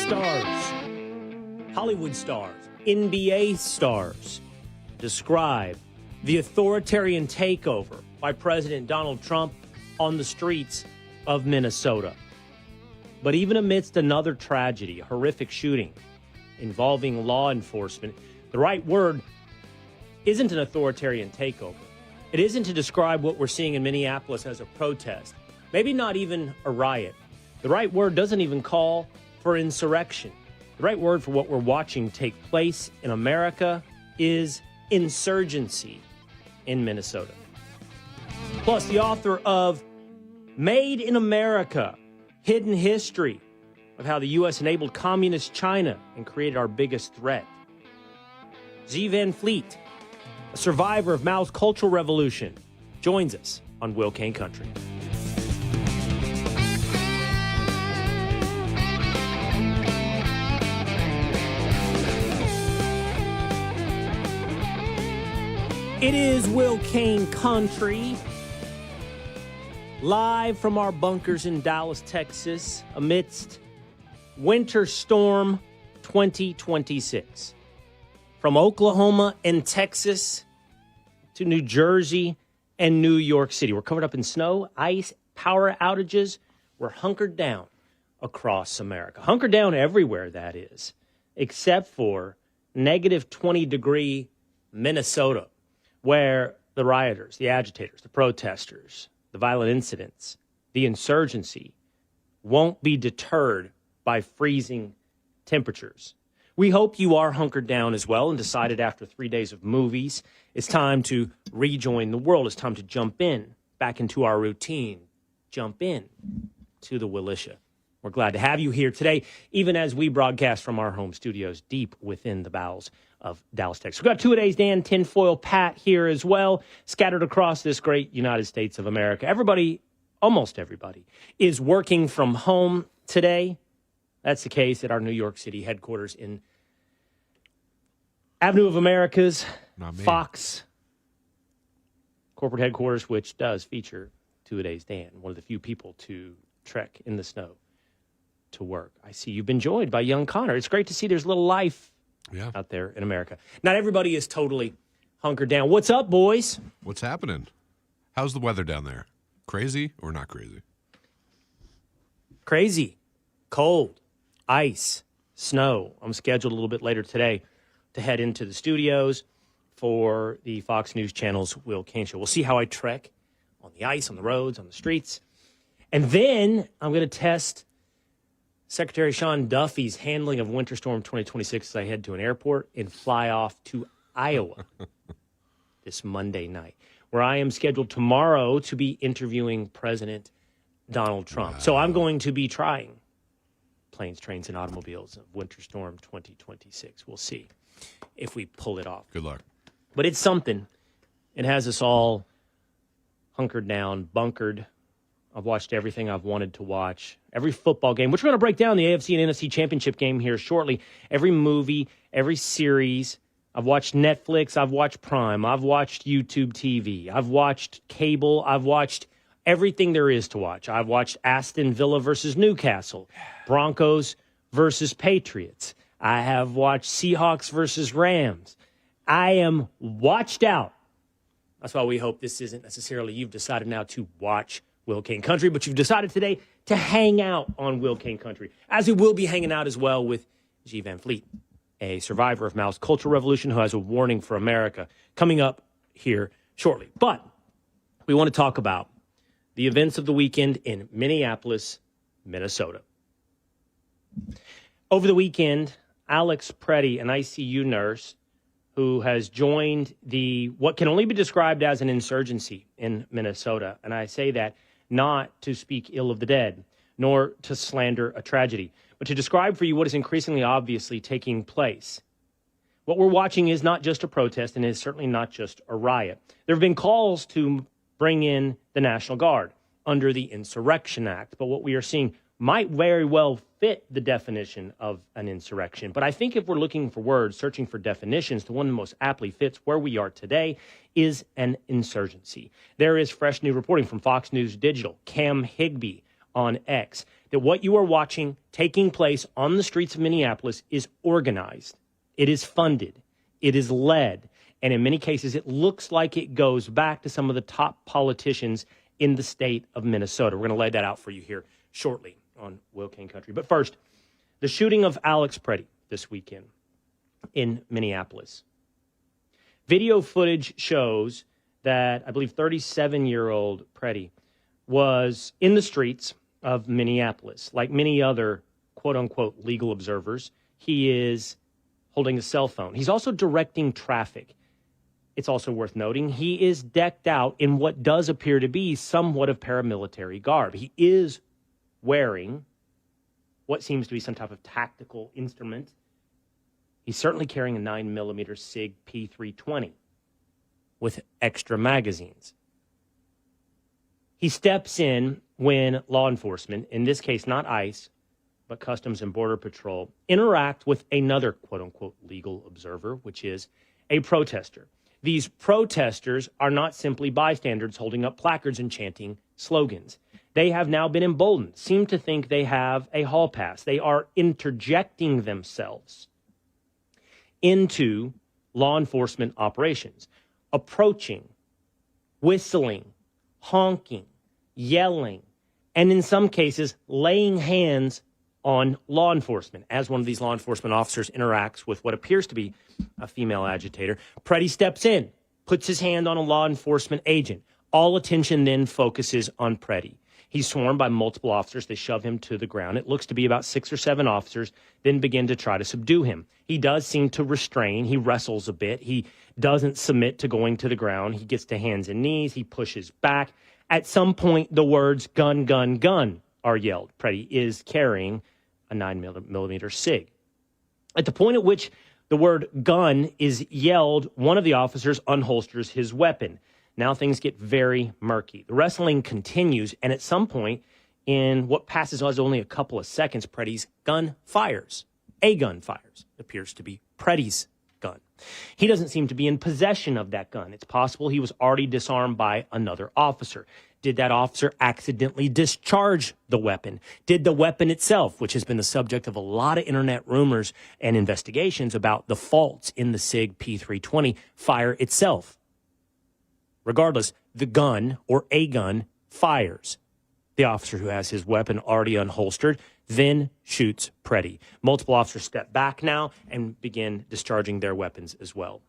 stars, Hollywood stars, NBA stars describe the authoritarian takeover by President Donald Trump on the streets of Minnesota. But even amidst another tragedy, a horrific shooting involving law enforcement, the right word isn't an authoritarian takeover. It isn't to describe what we're seeing in Minneapolis as a protest, maybe not even a riot. The right word doesn't even call for insurrection. The right word for what we're watching take place in America is insurgency in Minnesota. Plus, the author of Made in America, Hidden History of how the U.S. enabled communist China and created our biggest threat. G. Van Fleet, a survivor of Mao's Cultural Revolution, joins us on Will Cain Country. It is Will Cain Country, live from our bunkers in Dallas, Texas, amidst Winter Storm 2026. From Oklahoma and Texas to New Jersey and New York City. We're covered up in snow, ice, power outages. We're hunkered down across America. Hunkered down everywhere, that is, except for negative 20-degree Minnesota, where the rioters, the agitators, the protesters, the violent incidents, the insurgency won't be deterred by freezing temperatures. We hope you are hunkered down as well and decided after 3 days of movies, it's time to rejoin the world. It's time to jump in, back into our routine, jump in to the Willisha. We're glad to have you here today, even as we broadcast from our home studios deep within the bowels of Dallas, Texas. We've got two-a-days Dan, tinfoil Pat here as well, scattered across this great United States of America. Everybody, almost everybody, is working from home today. That's the case at our New York City headquarters in Avenue of America's Fox corporate headquarters, which does feature two-a-days Dan, one of the few people to trek in the snow to work. I see you've been joined by young Connor. It's great to see there's a little life out there in America. Not everybody is totally hunkered down. What's up, boys? What's happening? How's the weather down there? Crazy or not crazy? Crazy. Cold. Ice. Snow. I'm scheduled a little bit later today to head into the studios for the Fox News Channel's Will Cain Show. We'll see how I trek on the ice, on the roads, on the streets. And then I'm going to test Secretary Sean Duffy's handling of Winter Storm 2026 as I head to an airport and fly off to Iowa this Monday night, where I am scheduled tomorrow to be interviewing President Donald Trump. Wow. So I'm going to be trying planes, trains, and automobiles of Winter Storm 2026. We'll see if we pull it off. Good luck. But it's something. It has us all hunkered down, bunkered. I've watched everything I've wanted to watch. Every football game, which we're going to break down the AFC and NFC championship game here shortly. Every movie, every series. I've watched Netflix. I've watched Prime. I've watched YouTube TV. I've watched cable. I've watched everything there is to watch. I've watched Aston Villa versus Newcastle, Broncos versus Patriots. I have watched Seahawks versus Rams. I am watched out. That's why we hope this isn't necessarily you've decided now to watch Will Cain Country, but you've decided today to hang out on Will Cain Country, as we will be hanging out as well with G. Van Fleet, a survivor of Mao's Cultural Revolution who has a warning for America coming up here shortly. But we want to talk about the events of the weekend in Minneapolis, Minnesota. Over the weekend, Alex Pretti, an ICU nurse who has joined what can only be described as an insurgency in Minnesota, and I say that not to speak ill of the dead, nor to slander a tragedy, but to describe for you what is increasingly obviously taking place. What we're watching is not just a protest, and is certainly not just a riot. There have been calls to bring in the National Guard under the Insurrection Act, but what we are seeing might very well fit the definition of an insurrection. But I think if we're looking for words, searching for definitions, the one that most aptly fits where we are today is an insurgency. There is fresh new reporting from Fox News Digital. Cam Higbee, on X, that what you are watching taking place on the streets of Minneapolis is organized, it is funded, it is led, and in many cases it looks like it goes back to some of the top politicians in the state of Minnesota. We're going to lay that out for you here shortly on Will Cain Country. But first, the shooting of Alex Pretti this weekend in Minneapolis. Video footage shows that I believe 37-year-old Pretti was in the streets of Minneapolis. Like many other quote-unquote legal observers, he is holding a cell phone. He's also directing traffic. It's also worth noting he is decked out in what does appear to be somewhat of paramilitary garb. He is wearing what seems to be some type of tactical instrument. He's certainly carrying a 9mm SIG P320 with extra magazines. He steps in when law enforcement, in this case not ICE, but Customs and Border Patrol, interact with another quote-unquote legal observer, which is a protester. These protesters are not simply bystanders holding up placards and chanting slogans. They have now been emboldened, seem to think they have a hall pass. They are interjecting themselves into law enforcement operations, approaching, whistling, honking, yelling, and in some cases, laying hands on law enforcement. As one of these law enforcement officers interacts with what appears to be a female agitator, Pretti steps in, puts his hand on a law enforcement agent. All attention then focuses on Pretti. He's swarmed by multiple officers. They shove him to the ground. It looks to be about 6 or 7 officers, then begin to try to subdue him. He does seem to restrain. He wrestles a bit. He doesn't submit to going to the ground. He gets to hands and knees. He pushes back. At some point, the words gun, gun, gun are yelled. Pretti is carrying a 9mm SIG. At the point at which the word gun is yelled, one of the officers unholsters his weapon. Now things get very murky. The wrestling continues, and at some point, in what passes as only a couple of seconds, Pretti's gun fires. A gun fires. It appears to be Pretti's gun. He doesn't seem to be in possession of that gun. It's possible he was already disarmed by another officer. Did that officer accidentally discharge the weapon? Did the weapon itself, which has been the subject of a lot of internet rumors and investigations about the faults in the SIG P320, fire itself? Regardless, the gun or a gun fires. The officer who has his weapon already unholstered then shoots Pretti. Multiple officers step back now and begin discharging their weapons as well.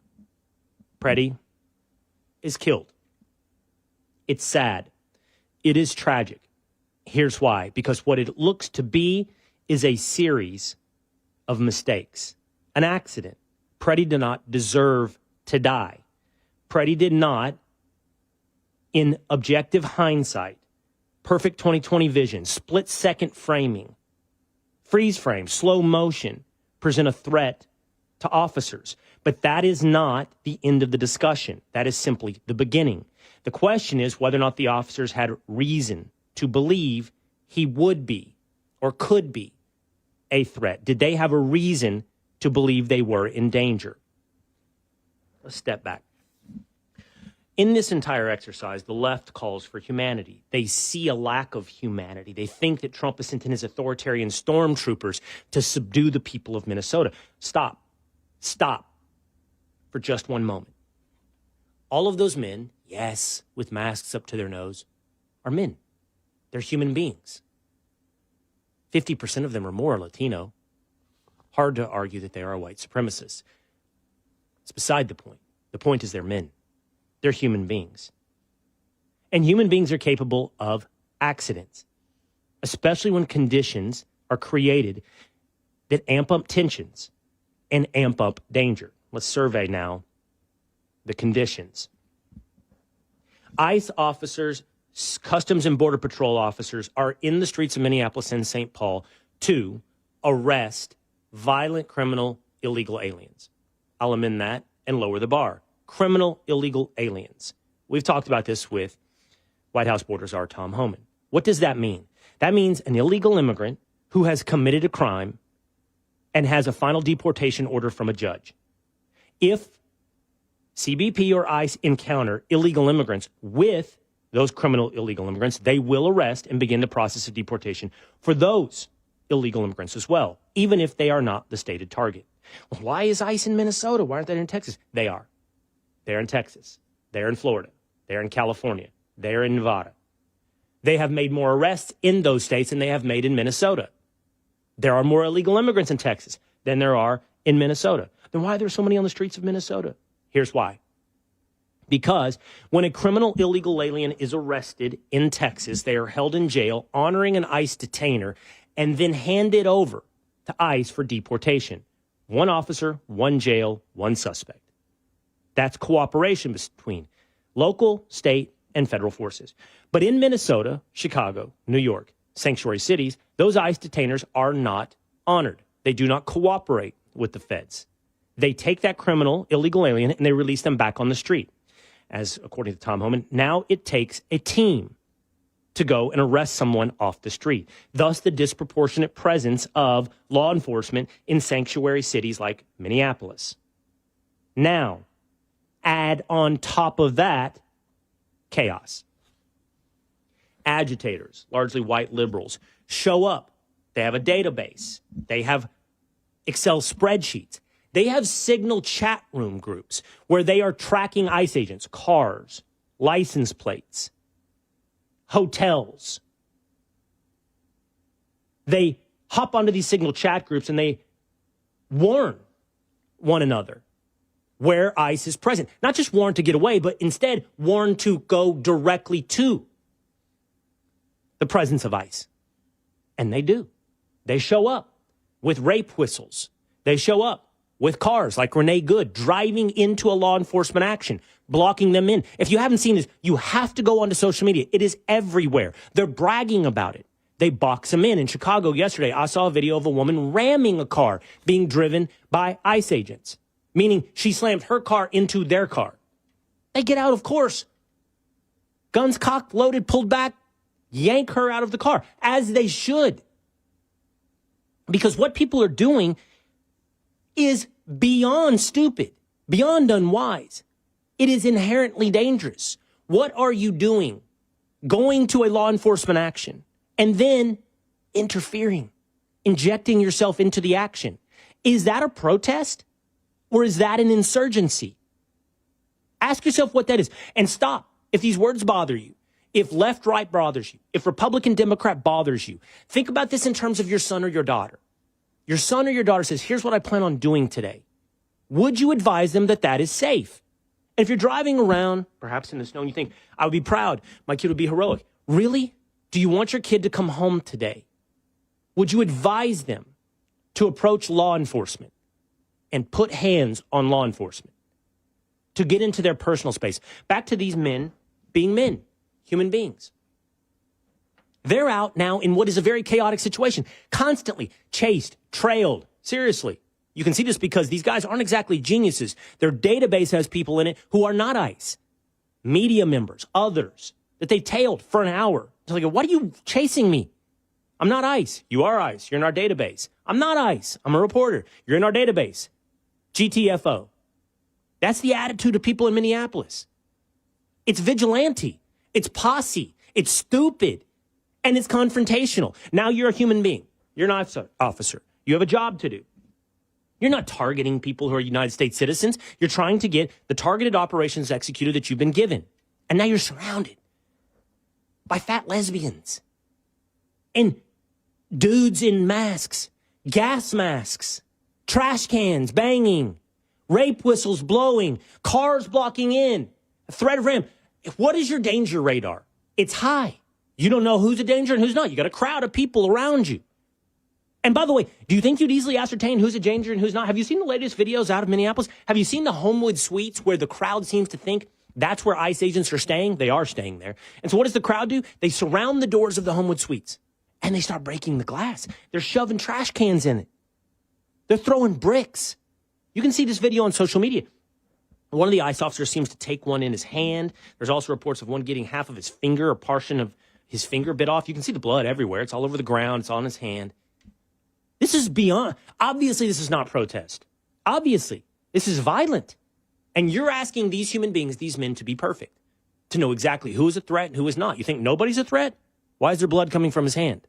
Pretti is killed. It's sad. It is tragic. Here's why. Because what it looks to be is a series of mistakes. An accident. Pretti did not deserve to die. Pretti did not, in objective hindsight, perfect 20/20 vision, split-second framing, freeze frame, slow motion, present a threat to officers. But that is not the end of the discussion. That is simply the beginning. The question is whether or not the officers had reason to believe he would be or could be a threat. Did they have a reason to believe they were in danger? Let's step back. In this entire exercise, the left calls for humanity. They see a lack of humanity. They think that Trump has sent in his authoritarian stormtroopers to subdue the people of Minnesota. Stop. Stop for just one moment. All of those men, yes, with masks up to their nose, are men. They're human beings. 50% of them or more are Latino. Hard to argue that they are white supremacists. It's beside the point. The point is they're men. They're human beings. And human beings are capable of accidents, especially when conditions are created that amp up tensions and amp up danger. Let's survey now the conditions. ICE officers, Customs and Border Patrol officers are in the streets of Minneapolis and St. Paul to arrest violent criminal illegal aliens. I'll amend that and lower the bar. Criminal illegal aliens. We've talked about this with White House Border Czar Tom Homan. What does that mean? That means an illegal immigrant who has committed a crime and has a final deportation order from a judge. If CBP or ICE encounter illegal immigrants with those criminal illegal immigrants, they will arrest and begin the process of deportation for those illegal immigrants as well, even if they are not the stated target. Well, why is ICE in Minnesota? Why aren't they in Texas? They are. They're in Texas. They're in Florida. They're in California. They're in Nevada. They have made more arrests in those states than they have made in Minnesota. There are more illegal immigrants in Texas than there are in Minnesota. Then why are there so many on the streets of Minnesota? Here's why. Because when a criminal illegal alien is arrested in Texas, they are held in jail, honoring an ICE detainer, and then handed over to ICE for deportation. One officer, one jail, one suspect. That's cooperation between local, state, and federal forces. But in Minnesota, Chicago, New York, sanctuary cities, those ICE detainers are not honored. They do not cooperate with the feds. They take that criminal, illegal alien, and they release them back on the street. As according to Tom Homan, now it takes a team to go and arrest someone off the street. Thus, the disproportionate presence of law enforcement in sanctuary cities like Minneapolis. Now, add on top of that, chaos. Agitators, largely white liberals, show up. They have a database. They have Excel spreadsheets. They have Signal chat room groups where they are tracking ICE agents, cars, license plates, hotels. They hop onto these Signal chat groups and they warn one another where ICE is present. Not just warn to get away, but instead warn to go directly to the presence of ICE. And they do. They show up with rape whistles. They show up with cars like Renee Good driving into a law enforcement action, blocking them in. If you haven't seen this, you have to go onto social media. It is everywhere. They're bragging about it. They box them in. In Chicago yesterday, I saw a video of a woman ramming a car being driven by ICE agents, meaning she slammed her car into their car. They get out, of course. Guns cocked, loaded, pulled back, yank her out of the car, as they should. Because what people are doing is beyond stupid, beyond unwise. It is inherently dangerous. What are you doing? Going to a law enforcement action and then interfering, injecting yourself into the action. Is that a protest or is that an insurgency? Ask yourself what that is and stop. If these words bother you, if left, right bothers you, if Republican, Democrat bothers you, think about this in terms of your son or your daughter. Your son or your daughter says, here's what I plan on doing today. Would you advise them that that is safe? And if you're driving around, perhaps in the snow, and you think, I would be proud, my kid would be heroic. Really? Do you want your kid to come home today? Would you advise them to approach law enforcement and put hands on law enforcement, to get into their personal space? Back to these men being men, human beings. They're out now in what is a very chaotic situation, constantly chased, trailed. Seriously. You can see this because these guys aren't exactly geniuses. Their database has people in it who are not ICE, media members, others that they tailed for an hour. They're like, what are you chasing me? I'm not ICE. You are ICE. You're in our database. I'm not ICE. I'm a reporter. You're in our database. GTFO. That's the attitude of people in Minneapolis. It's vigilante. It's posse. It's stupid. And it's confrontational. Now you're a human being. You're an officer. You have a job to do. You're not targeting people who are United States citizens. You're trying to get the targeted operations executed that you've been given. And now you're surrounded by fat lesbians and dudes in masks, gas masks, trash cans banging, rape whistles blowing, cars blocking in, a threat of ram. What is your danger radar? It's high. You don't know who's a danger and who's not. You got a crowd of people around you. And by the way, do you think you'd easily ascertain who's a danger and who's not? Have you seen the latest videos out of Minneapolis? Have you seen the Homewood Suites where the crowd seems to think that's where ICE agents are staying? They are staying there. And so what does the crowd do? They surround the doors of the Homewood Suites and they start breaking the glass. They're shoving trash cans in it. They're throwing bricks. You can see this video on social media. One of the ICE officers seems to take one in his hand. There's also reports of one getting half of his finger or portion of his finger bit off. You can see the blood everywhere. It's all over the ground. It's on his hand. This is beyond. Obviously, this is not protest. Obviously, this is violent. And you're asking these human beings, these men, to be perfect. to know exactly who is a threat and who is not. You think nobody's a threat? Why is there blood coming from his hand?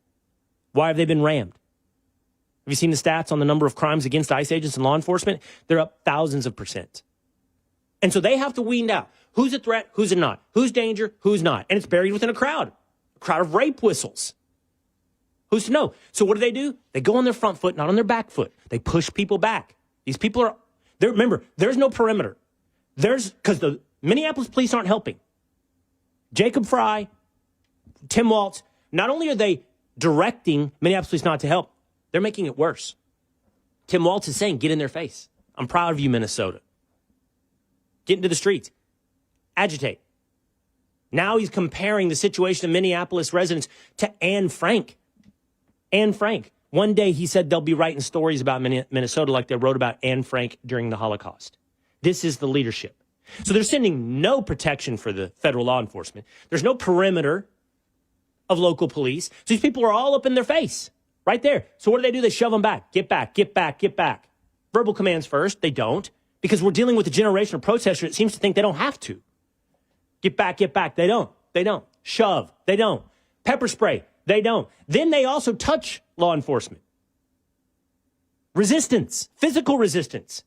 Why have they been rammed? Have you seen the stats on the number of crimes against ICE agents and law enforcement? They're up thousands of %. And so they have to wean out who's a threat, who's not, who's danger, who's not. And it's buried within a crowd of rape whistles. Who's to know? So what do? They go on their front foot, not on their back foot. They push people back. These people are, remember, there's no perimeter. Because the Minneapolis police aren't helping. Jacob Fry, Tim Waltz, not only are they directing Minneapolis police not to help, they're making it worse. Tim Waltz is saying, get in their face. I'm proud of you, Minnesota. Get into the streets. Agitate. Now he's comparing the situation of Minneapolis residents to Anne Frank. Anne Frank. One day he said they'll be writing stories about Minnesota like they wrote about Anne Frank during the Holocaust. This is the leadership. So they're sending no protection for the federal law enforcement. There's no perimeter of local police. So these people are all up in their face right there. So what do? They shove them back. Get back, get back, get back. Verbal commands first. They don't, because we're dealing with a generation of protesters that seems to think they don't have to. Get back, get back. They don't. They don't. Shove. They don't. Pepper spray. They don't. Then they also touch law enforcement. Resistance. Physical resistance.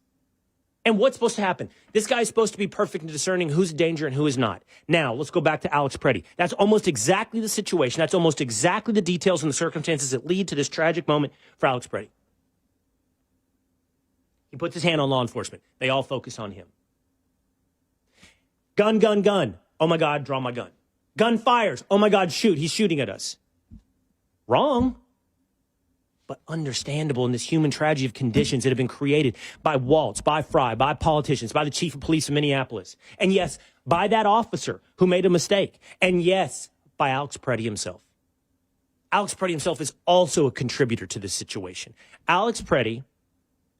And what's supposed to happen? This guy's supposed to be perfect in discerning who's a danger and who is not. Now, let's go back to Alex Pretti. That's almost exactly the situation. That's almost exactly the details and the circumstances that lead to this tragic moment for Alex Pretti. He puts his hand on law enforcement. They all focus on him. Gun, gun, gun. Oh, my God, draw my gun. Gun fires. Oh, my God, shoot. He's shooting at us. Wrong, but understandable in this human tragedy of conditions that have been created by Waltz, by Fry, by politicians, by the chief of police of Minneapolis. And yes, by that officer who made a mistake. And yes, by Alex Pretti himself. Alex Pretti himself is also a contributor to this situation. Alex Pretti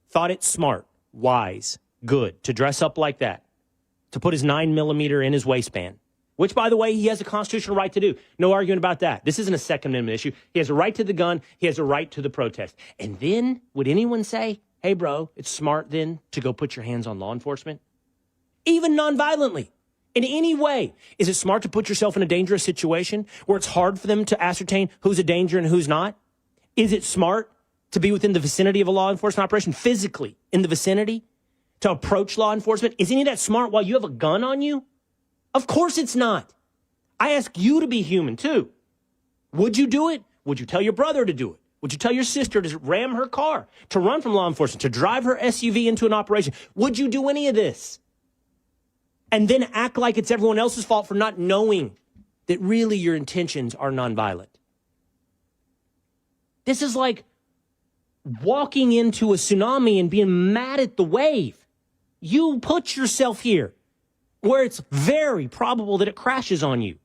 thought it smart, wise, good to dress up like that, to put his 9mm in his waistband, which, by the way, he has a constitutional right to do. No argument about that. This isn't a Second Amendment issue. He has a right to the gun. He has a right to the protest. And then would anyone say, hey, bro, it's smart then to go put your hands on law enforcement? Even nonviolently, in any way. Is it smart to put yourself in a dangerous situation where it's hard for them to ascertain who's a danger and who's not? Is it smart to be within the vicinity of a law enforcement operation, physically in the vicinity, to approach law enforcement? Is any of that smart while you have a gun on you? Of course it's not. I ask you to be human, too. Would you do it? Would you tell your brother to do it? Would you tell your sister to ram her car, to run from law enforcement, to drive her SUV into an operation? Would you do any of this? And then act like it's everyone else's fault for not knowing that really your intentions are nonviolent. This is like walking into a tsunami and being mad at the wave. You put yourself here, where it's very probable that it crashes on you.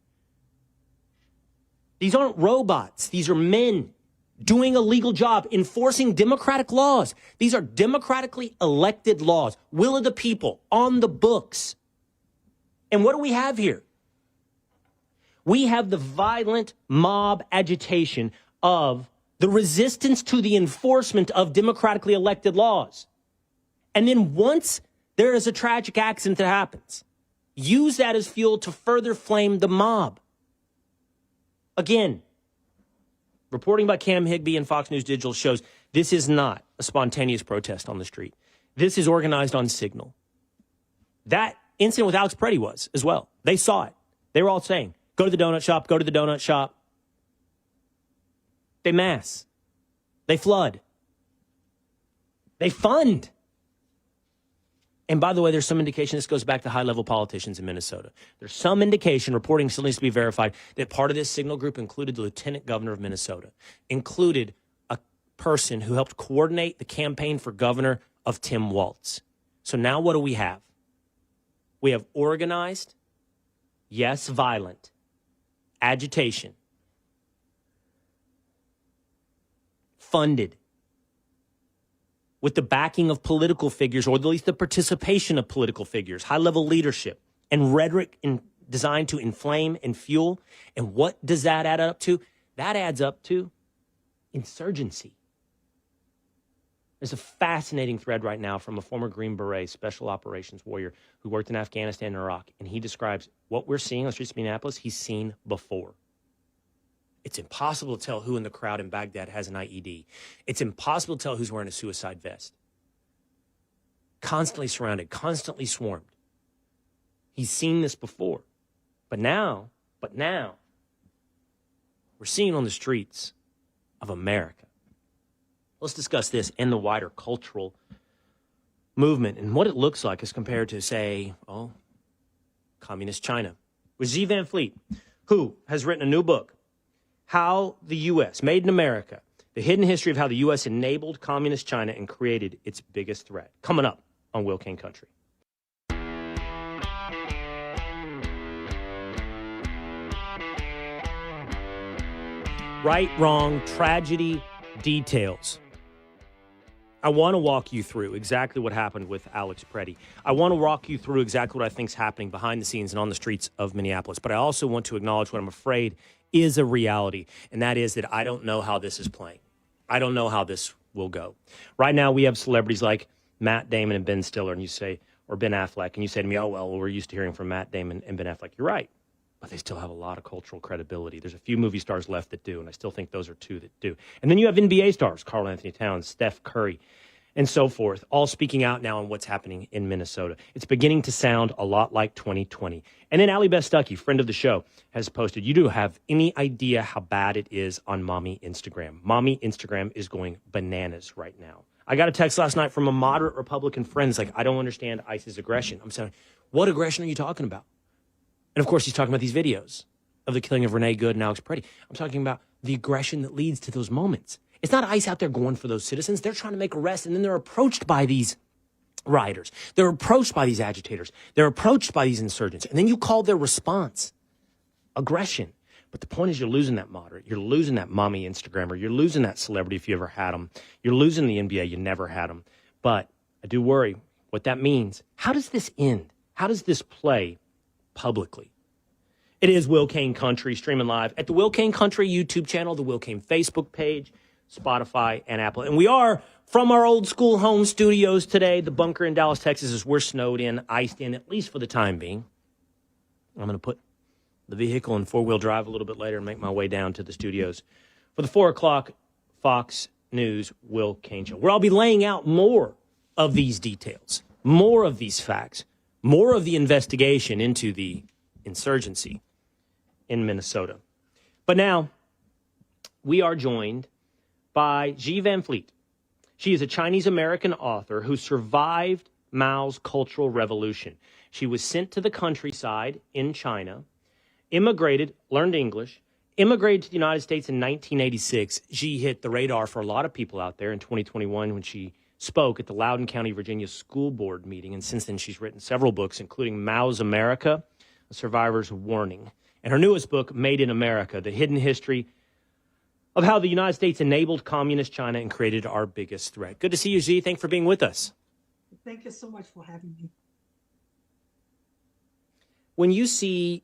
These aren't robots. These are men doing a legal job, enforcing democratic laws. These are democratically elected laws, will of the people, on the books. And what do we have here? We have the violent mob agitation of the resistance to the enforcement of democratically elected laws. And then once there is a tragic accident that happens, use that as fuel to further flame the mob. Again, reporting by Cam Higbee and Fox News Digital shows this is not a spontaneous protest on the street. This is organized on signal. That incident with Alex Pretti was as well. They saw it. They were all saying, go to the donut shop, go to the donut shop. They mass. They flood. They fund. And by the way, there's some indication, this goes back to high-level politicians in Minnesota. There's some indication, reporting still needs to be verified, that part of this signal group included the lieutenant governor of Minnesota, included a person who helped coordinate the campaign for governor of Tim Waltz. So now what do we have? We have organized, yes, violent, agitation, funded, with the backing of political figures, or at least the participation of political figures, high-level leadership, and rhetoric designed to inflame and fuel. And what does that add up to? That adds up to insurgency. There's a fascinating thread right now from a former Green Beret special operations warrior who worked in Afghanistan and Iraq, and he describes what we're seeing on the streets of Minneapolis, he's seen before. It's impossible to tell who in the crowd in Baghdad has an IED. It's impossible to tell who's wearing a suicide vest. Constantly surrounded, constantly swarmed. He's seen this before. But now, we're seeing on the streets of America. Let's discuss this and the wider cultural movement and what it looks like as compared to, say, communist China. With G. Van Fleet, who has written a new book, How the U.S. Made in America, the hidden history of how the U.S. enabled communist China and created its biggest threat. Coming up on Will Cain Country. Right, wrong, tragedy, details. I want to walk you through exactly what happened with Alex Pretti. I want to walk you through exactly what I think is happening behind the scenes and on the streets of Minneapolis. But I also want to acknowledge what I'm afraid is a reality, and that is that I don't know how this is playing. I don't know how this will go. Right now, we have celebrities like Matt Damon and Ben Stiller, and you say, or Ben Affleck, and you say to me, oh, well, we're used to hearing from Matt Damon and Ben Affleck. You're right. But they still have a lot of cultural credibility. There's a few movie stars left that do, and I still think those are two that do. And then you have NBA stars, Karl Anthony Towns, Steph Curry, and so forth, all speaking out now on what's happening in Minnesota. It's beginning to sound a lot like 2020. And then Allie Beth Stuckey, friend of the show, has posted, you do have any idea how bad it is on Mommy Instagram. Mommy Instagram is going bananas right now. I got a text last night from a moderate Republican friend. It's like, I don't understand ICE's aggression. I'm saying, what aggression are you talking about? And, of course, he's talking about these videos of the killing of Renee Good and Alex Pretti. I'm talking about the aggression that leads to those moments. It's not ICE out there going for those citizens. They're trying to make arrests, and then they're approached by these rioters. They're approached by these agitators. They're approached by these insurgents. And then you call their response aggression. But the point is you're losing that moderate. You're losing that mommy Instagrammer. You're losing that celebrity if you ever had them. You're losing the NBA. You never had them. But I do worry what that means. How does this end? How does this play publicly? It is Will Cain Country, streaming live at the Will Cain Country YouTube channel, the Will Cain Facebook page, Spotify, and Apple. And we are from our old school home studios today, the bunker in Dallas, Texas, as we're snowed in, iced in, at least for the time being. I'm going to put the vehicle in four-wheel drive a little bit later and make my way down to the studios for the 4 o'clock Fox News Will Cain Show, where I'll be laying out more of these details, more of these facts, more of the investigation into the insurgency in Minnesota. But now we are joined by G. Van Fleet. She is a Chinese-American author who survived Mao's Cultural Revolution. She was sent to the countryside in China, immigrated, learned English, immigrated to the United States in 1986. She hit the radar for a lot of people out there in 2021 when she spoke at the Loudoun County, Virginia School Board meeting. And since then, she's written several books, including Mao's America, A Survivor's Warning. And her newest book, Made in America, The Hidden History of How the United States Enabled Communist China and Created Our Biggest Threat. Good to see you, Xi. Thanks for being with us. Thank you so much for having me. When you see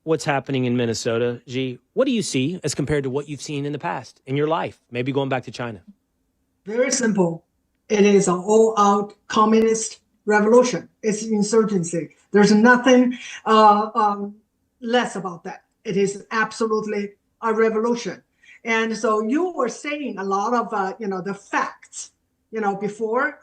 what's happening in Minnesota, Xi, what do you see as compared to what you've seen in the past in your life, maybe going back to China? Very simple. It is an all-out communist revolution. It's insurgency. There's nothing less about that. It is absolutely a revolution. And so you were saying a lot of, the facts, before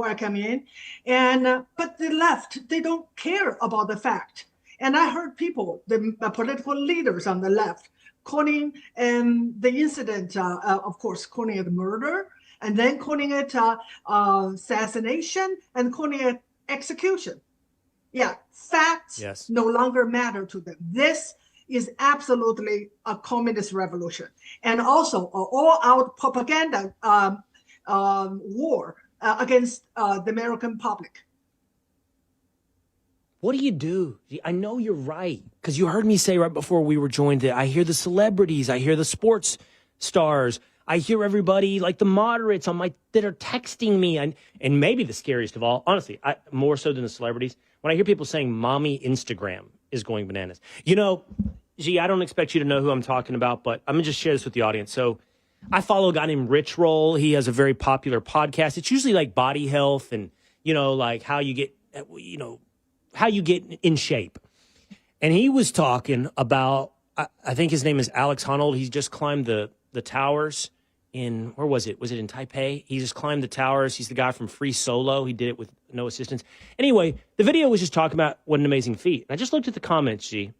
I came in. And but the left, they don't care about the fact. And I heard people, the political leaders on the left, calling the incident, of course, calling it murder, and then calling it assassination, and calling it execution. Yeah, facts no longer matter to them. This is absolutely a communist revolution, and also an all-out propaganda war against the American public. What do you do? I know you're right, because you heard me say right before we were joined that I hear the celebrities, I hear the sports stars, I hear everybody like the moderates that are texting me, and maybe the scariest of all, honestly, more so than the celebrities, when I hear people saying mommy Instagram is going bananas. Xi, I don't expect you to know who I'm talking about, but I'm going to just share this with the audience. So I follow a guy named Rich Roll. He has a very popular podcast. It's usually like body health and, like how you get, how you get in shape. And he was talking about, I think his name is Alex Honnold. He's just climbed the towers in, where was it? Was it in Taipei? He just climbed the towers. He's the guy from Free Solo. He did it with no assistance. Anyway, the video was just talking about what an amazing feat. And I just looked at the comments, G.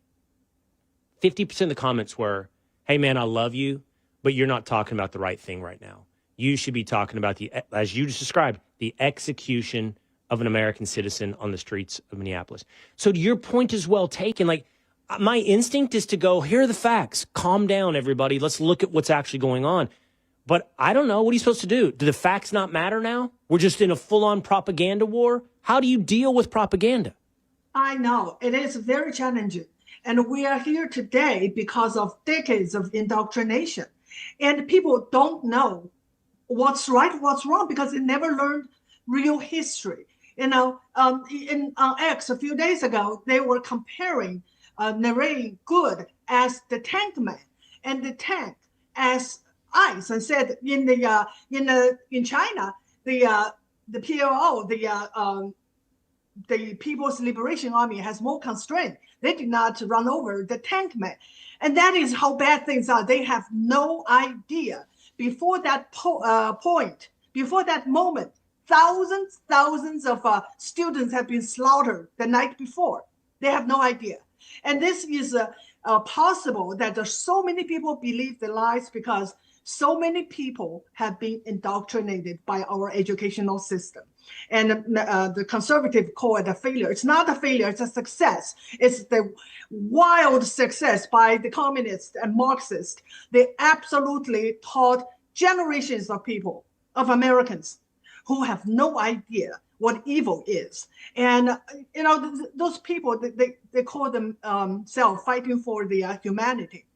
50% of the comments were, hey, man, I love you, but you're not talking about the right thing right now. You should be talking about as you just described, the execution of an American citizen on the streets of Minneapolis. So your point is well taken. Like, my instinct is to go, here are the facts. Calm down, everybody. Let's look at what's actually going on. But I don't know. What are you supposed to do? Do the facts not matter now? We're just in a full-on propaganda war? How do you deal with propaganda? I know. It is very challenging. And we are here today because of decades of indoctrination. And people don't know what's right, what's wrong, because they never learned real history. In X a few days ago, they were comparing Narey Good as the tank man and the tank as ice, and said in China the PLO, the People's Liberation Army, has more constraint. They did not run over the tank man. And that is how bad things are. They have no idea. Before that point, before that moment, thousands of students have been slaughtered the night before. They have no idea. And this is possible that there's so many people believe the lies because so many people have been indoctrinated by our educational system. And the conservative call it a failure. It's not a failure, it's a success. It's the wild success by the communists and Marxists. They absolutely taught generations of people, of Americans, who have no idea what evil is. And, those people, they call themselves fighting for the humanity.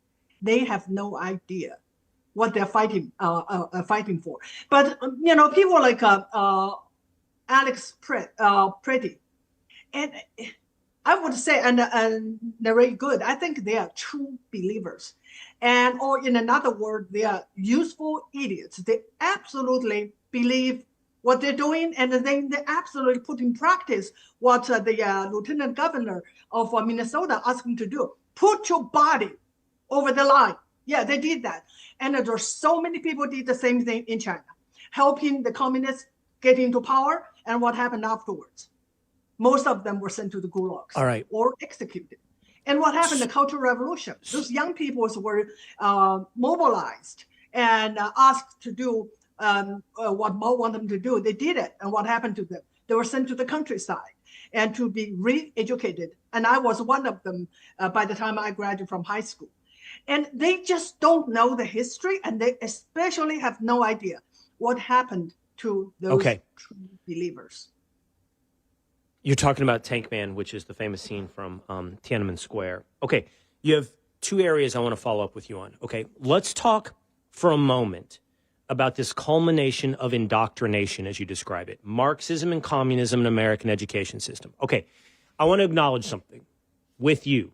They have no idea what they're fighting for. But, people like Alex Pretti, and I would say, and they're very good. I think they are true believers. Or in another word, they are useful idiots. They absolutely believe what they're doing, and then they absolutely put in practice what the lieutenant governor of Minnesota asked them to do. Put your body over the line. Yeah, they did that. And there are so many people did the same thing in China, helping the communists get into power. And what happened afterwards? Most of them were sent to the gulags, all right, or executed. And what happened? The Cultural Revolution. Those young people were mobilized and asked to do what Mao wanted them to do. They did it. And what happened to them? They were sent to the countryside and to be re-educated. And I was one of them by the time I graduated from high school. And they just don't know the history, and they especially have no idea what happened to those true believers. You're talking about Tank Man, which is the famous scene from Tiananmen Square. Okay, you have two areas I want to follow up with you on. Okay, let's talk for a moment about this culmination of indoctrination, as you describe it. Marxism and communism in American education system. Okay, I want to acknowledge something with you.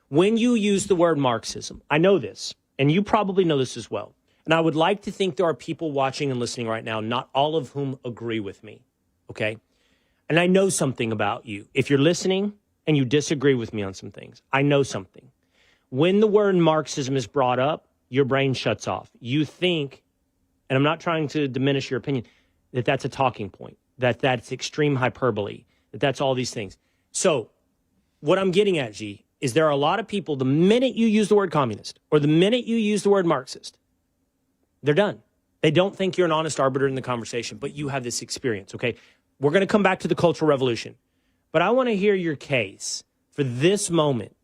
When you use the word Marxism, I know this, and you probably know this as well. And I would like to think there are people watching and listening right now, not all of whom agree with me, okay? And I know something about you. If you're listening and you disagree with me on some things, I know something. When the word Marxism is brought up, your brain shuts off. You think, and I'm not trying to diminish your opinion, that that's a talking point, that that's extreme hyperbole, that that's all these things. So what I'm getting at, G, is there are a lot of people, the minute you use the word communist or the minute you use the word Marxist, they're done. They don't think you're an honest arbiter in the conversation, but you have this experience, okay? We're going to come back to the Cultural Revolution, but I want to hear your case for this moment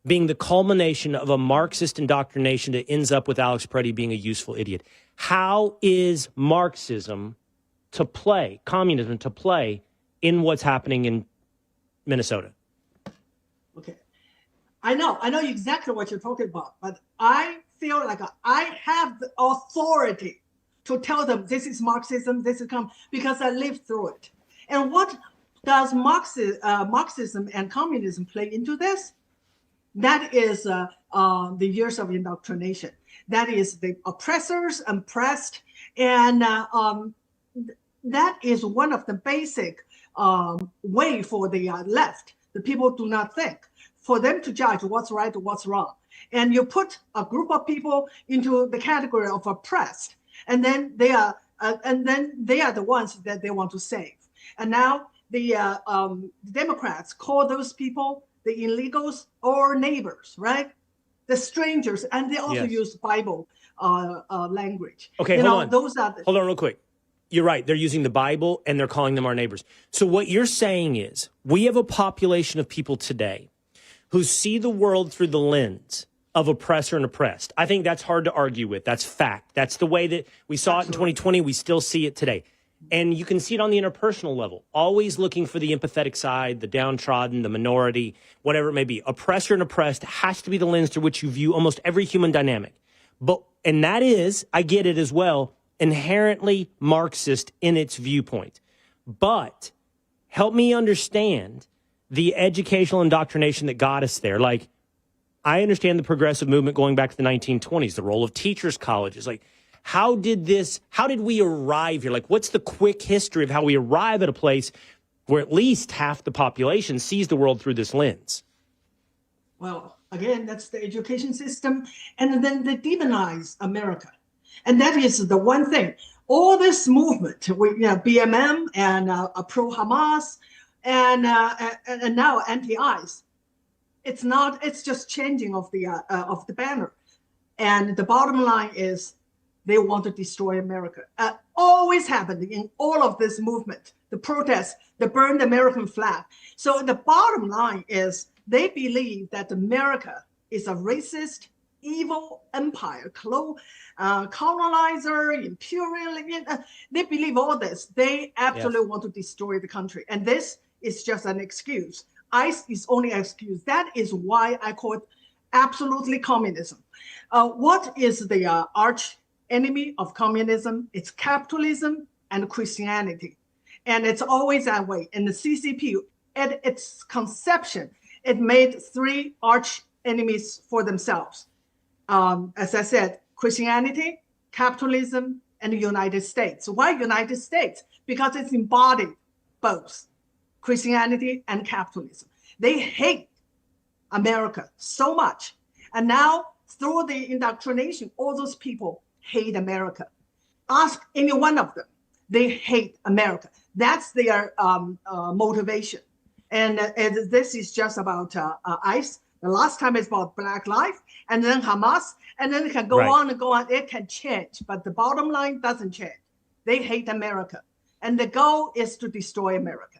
being the culmination of a Marxist indoctrination that ends up with Alex Pretti being a useful idiot. How is Marxism to play, communism to play in what's happening in Minnesota? Okay. I know exactly what you're talking about, but I feel like I have the authority to tell them this is Marxism, this is because I lived through it. And what does Marxism and communism play into this? That is the years of indoctrination. That is the oppressors oppressed, and that is one of the basic way for the left. The people do not think, for them to judge what's right or what's wrong. And you put a group of people into the category of oppressed, and then they are the ones that they want to save. And now the Democrats call those people the illegals or neighbors, right? The strangers, and they also use Bible language. Okay, hold on. Hold on real quick. You're right. They're using the Bible and they're calling them our neighbors. So what you're saying is we have a population of people today who see the world through the lens of oppressor and oppressed. I think that's hard to argue with. That's fact. That's the way that we saw it in 2020. We still see it today. And you can see it on the interpersonal level, always looking for the empathetic side, the downtrodden, the minority, whatever it may be. Oppressor and oppressed has to be the lens through which you view almost every human dynamic. And that is, I get it as well, inherently Marxist in its viewpoint. But help me understand the educational indoctrination that got us there. Like, I understand the progressive movement going back to the 1920s, the role of teachers' colleges. Like, how did we arrive here? Like, what's the quick history of how we arrive at a place where at least half the population sees the world through this lens? Well, again, that's the education system. And then they demonize America. And that is the one thing. All this movement, BMM and pro-Hamas and now anti-ICE, it's just changing of the banner. And the bottom line is they want to destroy America. Always happened in all of this movement, the protests, the burned American flag. So the bottom line is they believe that America is a racist, evil empire, colonizer, imperial. They believe all this. They absolutely want to destroy the country. And this is just an excuse. ICE is only an excuse. That is why I call it absolutely communism. What is the arch enemy of communism? It's capitalism and Christianity. And it's always that way. And the CCP, at its conception, it made three arch enemies for themselves. As I said, Christianity, capitalism, and the United States. Why United States? Because it's embodied both Christianity and capitalism. They hate America so much. And now, through the indoctrination, all those people hate America. Ask any one of them. They hate America. That's their motivation. And this is just about ICE. The last time it's about Black Lives, and then Hamas, and then it can go on and go on. It can change, but the bottom line doesn't change. They hate America. And the goal is to destroy America.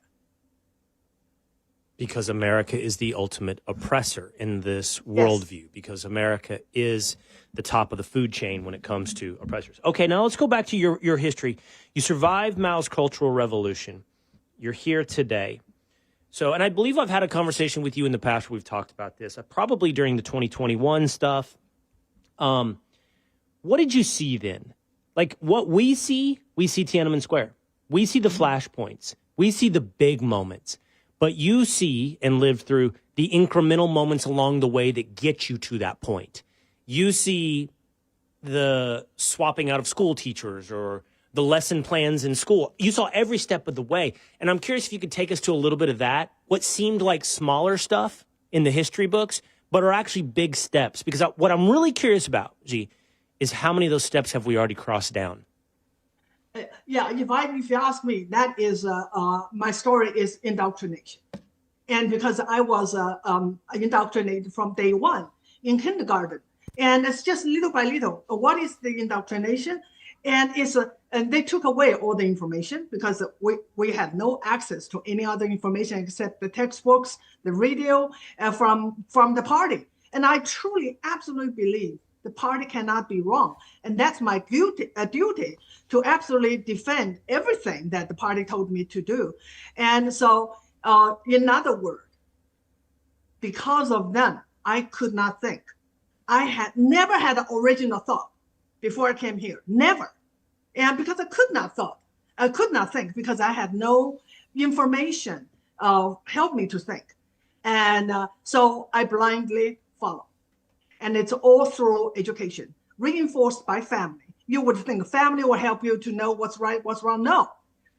Because America is the ultimate oppressor in this worldview, because America is the top of the food chain when it comes to oppressors. Okay, now let's go back to your history. You survived Mao's Cultural Revolution. You're here today. So, and I believe I've had a conversation with you in the past where we've talked about this, probably during the 2021 stuff. What did you see then? Like, what we see Tiananmen Square. We see the flashpoints. We see the big moments. But you see and live through the incremental moments along the way that get you to that point. You see the swapping out of school teachers or the lesson plans in school. You saw every step of the way. And I'm curious if you could take us to a little bit of that, what seemed like smaller stuff in the history books, but are actually big steps. Because what I'm really curious about, Xi, is how many of those steps have we already crossed down? Yeah, if you ask me, that is my story is indoctrination. And because I was indoctrinated from day one in kindergarten. And it's just little by little. What is the indoctrination? And and they took away all the information because we had no access to any other information except the textbooks, the radio from the party. And I truly, absolutely believe the party cannot be wrong. And that's my duty to absolutely defend everything that the party told me to do. And so, in other words, because of them, I could not think. I had never had an original thought before I came here, never. And because I could not think because I had no information help me to think. And so I blindly follow. And it's all through education, reinforced by family. You would think family will help you to know what's right, what's wrong. No.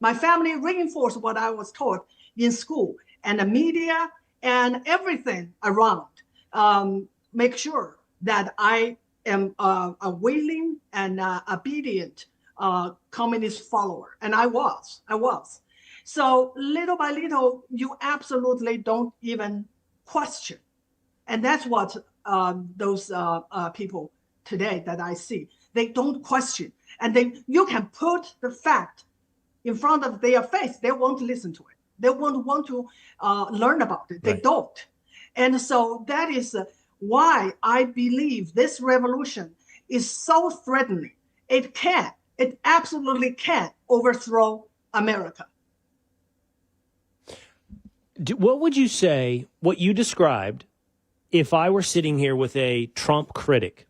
My family reinforced what I was taught in school, and the media and everything around make sure that I am a willing and obedient communist follower. And I was. So little by little, you absolutely don't even question. And that's what those people today that I see, they don't question. And you can put the fact in front of their face, they won't listen to it. They won't want to learn about it. They don't. And so that is why I believe this revolution is so threatening. It absolutely can overthrow America. What would you say, what you described, if I were sitting here with a Trump critic?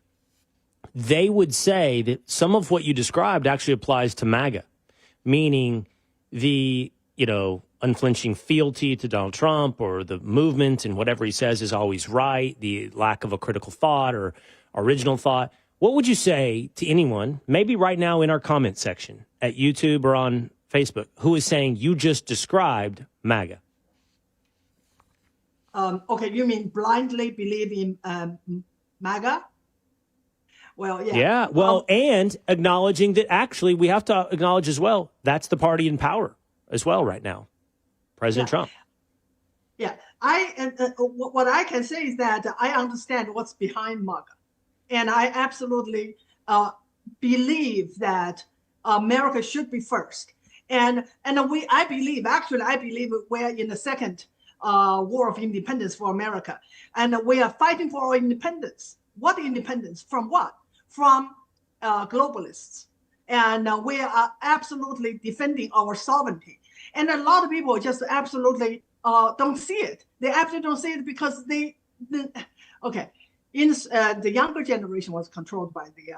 They would say that some of what you described actually applies to MAGA, meaning the, unflinching fealty to Donald Trump, or the movement and whatever he says is always right, the lack of a critical thought or original thought. What would you say to anyone, maybe right now in our comment section at YouTube or on Facebook, who is saying you just described MAGA? Okay, you mean blindly believe in MAGA? Well, yeah. Yeah, well, and acknowledging that actually we have to acknowledge as well, that's the party in power as well right now, President Trump. Yeah, what I can say is that I understand what's behind MAGA. And I absolutely believe that America should be first. And I believe we're in the second war of independence for America. And we are fighting for our independence. What independence? From what? From globalists. And we are absolutely defending our sovereignty. And a lot of people just absolutely don't see it. They absolutely don't see it because okay. The younger generation was controlled by the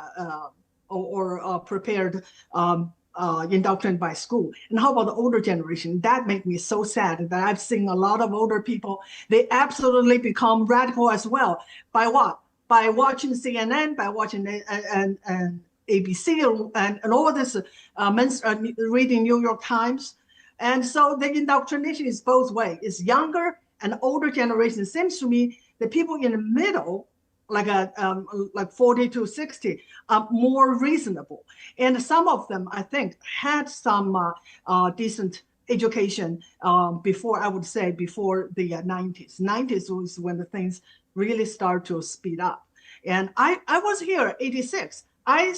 prepared, indoctrinated by school. And how about the older generation? That made me so sad that I've seen a lot of older people. They absolutely become radical as well. By what? By watching CNN, by watching ABC, and all this, reading New York Times. And so the indoctrination is both ways. It's younger and older generation. It seems to me the people in the middle, like 40 to 60, are more reasonable. And some of them, I think, had some decent education before the 90s. 90s was when the things really start to speed up. And I was here, 86. I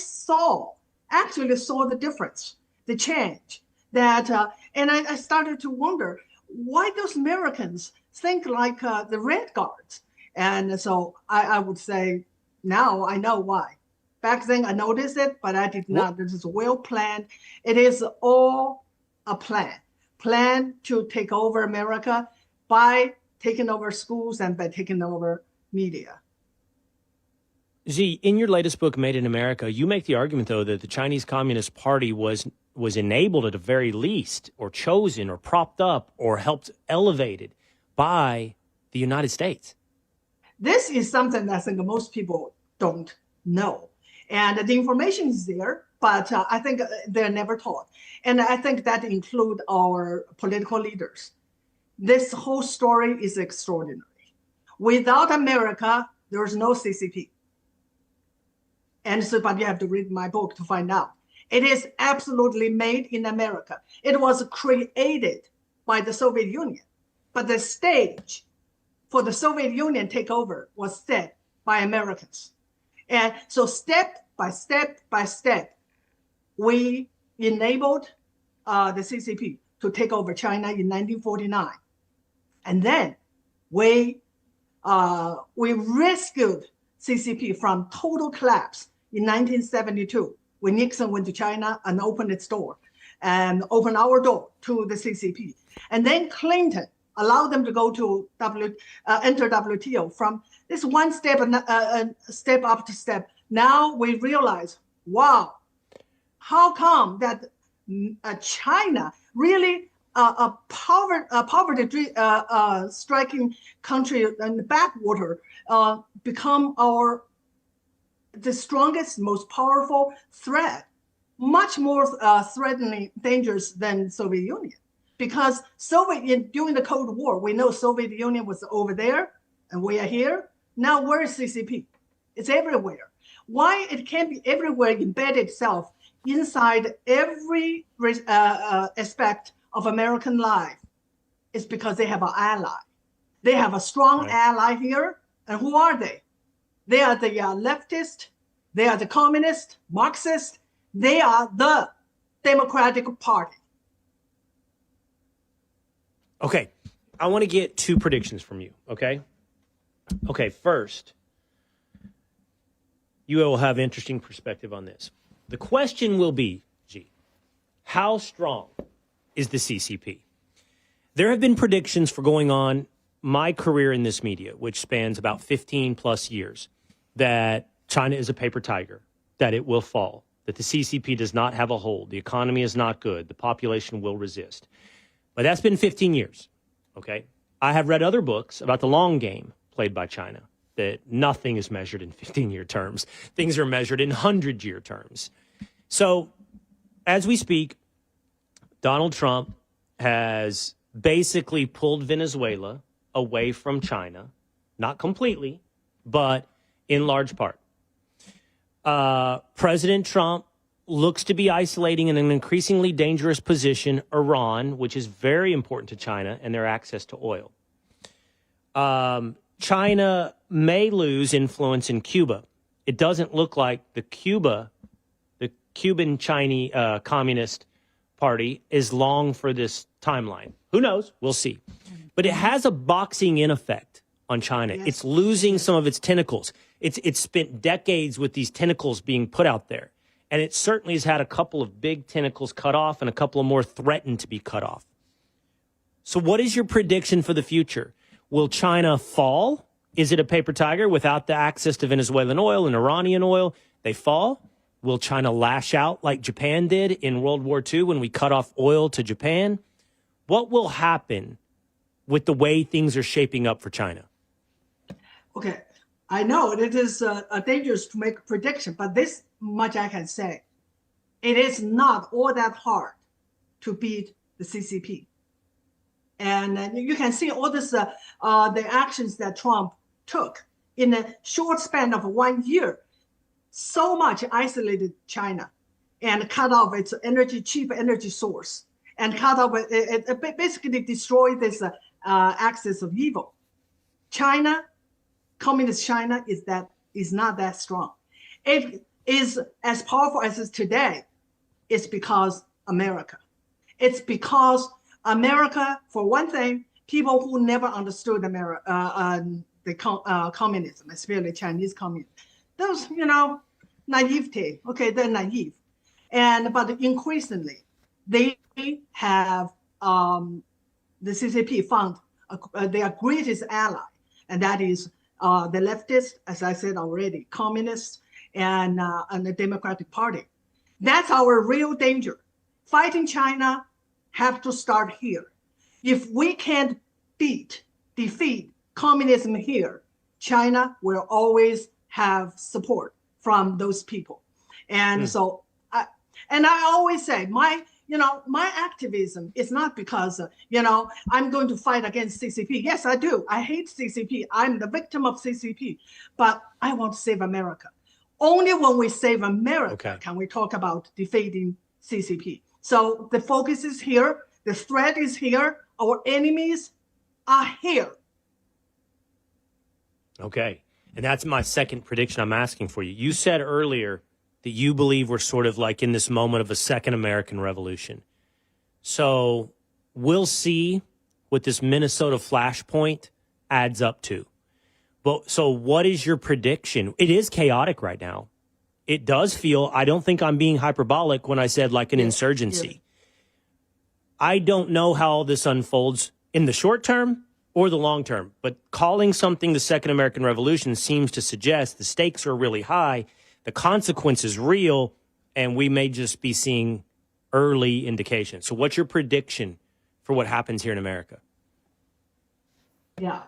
actually saw the difference, the change. And I started to wonder why those Americans think like the Red Guards. And so I would say now I know why. Back then I noticed it, but I did not. This is well planned. It is all a plan to take over America by taking over schools and by taking over media. Z, in your latest book, Made in America, you make the argument, though, that the Chinese Communist Party was enabled at the very least, or chosen, or propped up, or helped elevated by the United States. This is something that I think most people don't know. And the information is there, but I think they're never taught. And I think that includes our political leaders. This whole story is extraordinary. Without America, there is no CCP. And so, but you have to read my book to find out. It is absolutely made in America. It was created by the Soviet Union, but the stage for the Soviet Union takeover was set by Americans. And so step by step by step, we enabled the CCP to take over China in 1949. And then we rescued CCP from total collapse in 1972, when Nixon went to China and opened its door and opened our door to the CCP. And then Clinton allowed them to go to enter WTO from this one step step up to step. Now we realize, wow, how come that China really a poverty striking country in the backwater become the strongest, most powerful threat, much more threatening, dangerous than Soviet Union. Because during the Cold War, we know Soviet Union was over there and we are here. Now where is CCP? It's everywhere. Why it can be everywhere, embed itself inside every aspect of American life is because they have an ally. They have a strong ally here. And who are they? They are the leftist. They are the communist, Marxist. They are the Democratic Party. Okay. I want to get two predictions from you. Okay. Okay. First, you will have interesting perspective on this. The question will be, how strong is the CCP? There have been predictions for going on my career in this media, which spans about 15 plus years, that China is a paper tiger, that it will fall, that the CCP does not have a hold, the economy is not good, the population will resist. But that's been 15 years, okay? I have read other books about the long game played by China, that nothing is measured in 15-year terms. Things are measured in 100-year terms. So as we speak, Donald Trump has basically pulled Venezuela away from China, not completely, but in large part. President Trump looks to be isolating in an increasingly dangerous position Iran, which is very important to China and their access to oil. China may lose influence in Cuba. It doesn't look like the Cuban Chinese Communist Party is long for this timeline. Who knows? We'll see. But it has a boxing in effect on China. Yes. It's losing some of its tentacles. It's spent decades with these tentacles being put out there. And it certainly has had a couple of big tentacles cut off and a couple of more threatened to be cut off. So what is your prediction for the future? Will China fall? Is it a paper tiger without the access to Venezuelan oil and Iranian oil? They fall? Will China lash out like Japan did in World War II when we cut off oil to Japan? What will happen with the way things are shaping up for China? Okay, I know it is dangerous to make a prediction, but this much I can say. It is not all that hard to beat the CCP. And you can see all this, the actions that Trump took in a short span of 1 year, so much isolated China and cut off its cheap energy source, and cut off, it basically destroyed this axis of evil. China, communist China is not that strong. It is as powerful as it is today. It's because America. It's because America, for one thing, people who never understood communism, especially Chinese communism, those, naivety. Okay, they're naive, but increasingly, they have the CCP found their greatest ally, and that is the leftist, as I said already, communists, and the Democratic Party. That's our real danger. Fighting China have to start here. If we can't defeat communism here, China will always have support from those people. And so, I always say my activism is not because, I'm going to fight against CCP. Yes, I do. I hate CCP. I'm the victim of CCP, but I want to save America. Only when we save America can we talk about defeating CCP. So the focus is here. The threat is here. Our enemies are here. Okay. And that's my second prediction I'm asking for you. You said earlier that you believe we're sort of like in this moment of a second American Revolution. So we'll see what this Minnesota flashpoint adds up to. But so what is your prediction? It is chaotic right now. It does feel, I don't think I'm being hyperbolic when I said like an insurgency. Yes. I don't know how all this unfolds in the short term or the long term, but calling something the Second American Revolution seems to suggest the stakes are really high, the consequence is real, and we may just be seeing early indications. So what's your prediction for what happens here in America? Yeah.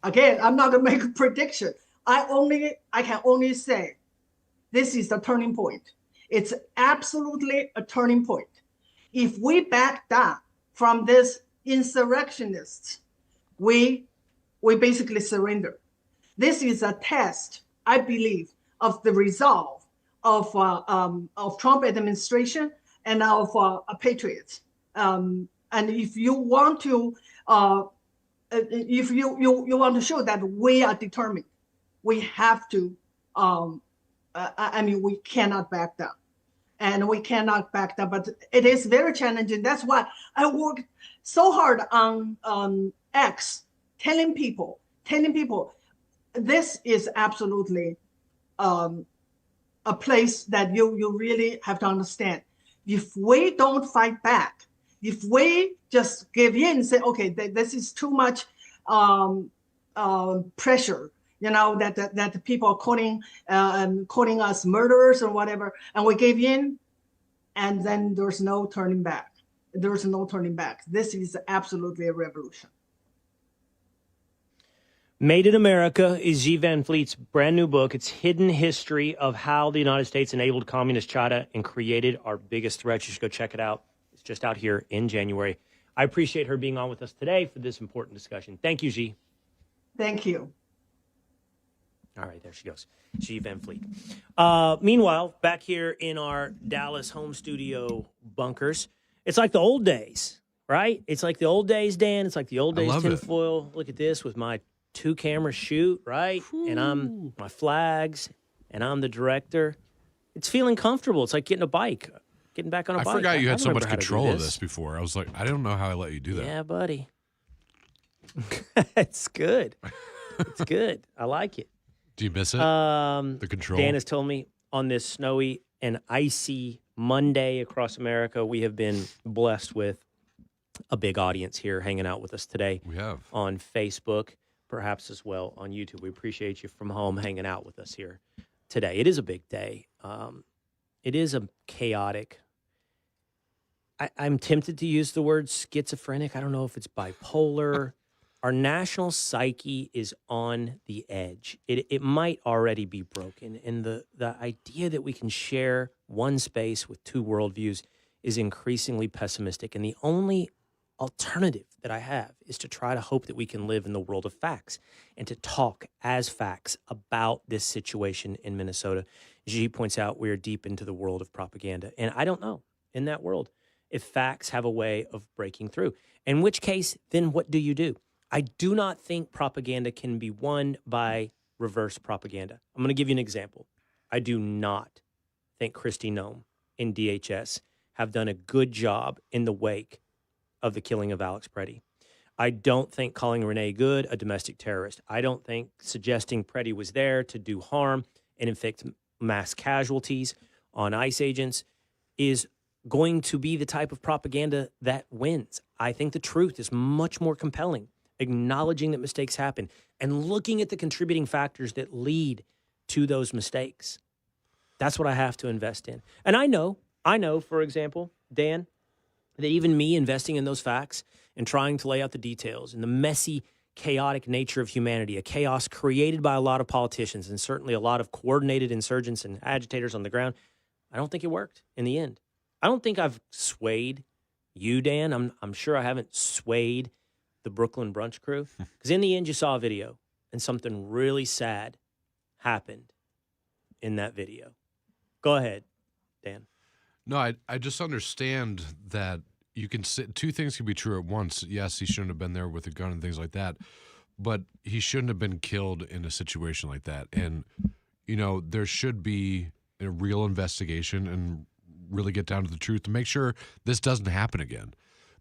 Again, I'm not going to make a prediction. I can only say this is the turning point. It's absolutely a turning point. If we back down from this insurrectionists, we basically surrender. This is a test, I believe, of the resolve of Trump administration and of patriots. And if you want to, if you want to show that we are determined, we have to. We cannot back down, and we cannot back down. But it is very challenging. That's why I worked so hard on X, telling people, this is absolutely a place that you really have to understand. If we don't fight back, if we just give in and say, okay, this is too much pressure, that people are calling us murderers or whatever, and we gave in, and then there's no turning back. There's no turning back. This is absolutely a revolution. Made in America is Xi Van Fleet's brand new book. It's Hidden History of How the United States Enabled Communist China and Created Our Biggest Threat. You should go check it out. It's just out here in January. I appreciate her being on with us today for this important discussion. Thank you, Xi. Thank you. All right, there she goes. Xi Van Fleet. Meanwhile, back here in our Dallas home studio bunkers, it's like the old days, right? It's like the old days, Dan. It's like the old days tinfoil. Look at this with my 2-camera shoot, right? Ooh. And I'm my flags, and I'm the director. It's feeling comfortable. It's like getting a bike, getting back on a bike. I forgot you had so much control of this before. I was like, I don't know how I let you do that. Yeah, buddy. It's good. It's good. I like it. Do you miss it? The control? Dan has told me on this snowy and icy Monday across America, we have been blessed with a big audience here hanging out with us today. We have. On Facebook, perhaps as well on YouTube. We appreciate you from home hanging out with us here today. It is a big day. It is a chaotic. I'm tempted to use the word schizophrenic. I don't know if it's bipolar. Our national psyche is on the edge. It might already be broken. And the idea that we can share one space with two worldviews is increasingly pessimistic. And the only alternative that I have is to try to hope that we can live in the world of facts and to talk as facts about this situation in Minnesota. Xi points out we are deep into the world of propaganda. And I don't know in that world if facts have a way of breaking through. In which case, then what do you do? I do not think propaganda can be won by reverse propaganda. I'm going to give you an example. I do not think Kristi Noem and DHS have done a good job in the wake of the killing of Alex Pretti. I don't think calling Renee Good a domestic terrorist. I don't think suggesting Pretti was there to do harm and inflict mass casualties on ICE agents is going to be the type of propaganda that wins. I think the truth is much more compelling. Acknowledging that mistakes happen and looking at the contributing factors that lead to those mistakes. That's what I have to invest in. And I know, for example, Dan, that even me investing in those facts and trying to lay out the details and the messy, chaotic nature of humanity, a chaos created by a lot of politicians and certainly a lot of coordinated insurgents and agitators on the ground, I don't think it worked in the end. I don't think I've swayed you, Dan. I'm sure I haven't swayed the Brooklyn Brunch crew, because in the end you saw a video and something really sad happened in that video. Go ahead, Dan. No, I just understand that you can two things can be true at once. Yes, he shouldn't have been there with a gun and things like that, but he shouldn't have been killed in a situation like that. And, there should be a real investigation and really get down to the truth to make sure this doesn't happen again.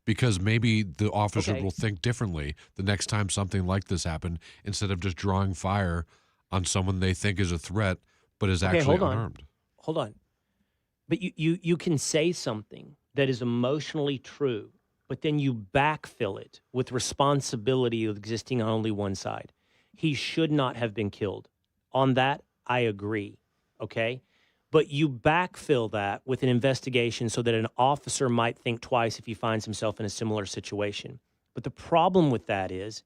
Because maybe the officer will think differently the next time something like this happened, instead of just drawing fire on someone they think is a threat, but is actually unarmed. Hold on. But you can say something that is emotionally true, but then you backfill it with responsibility of existing on only one side. He should not have been killed. On that, I agree, okay? But you backfill that with an investigation so that an officer might think twice if he finds himself in a similar situation. But the problem with that is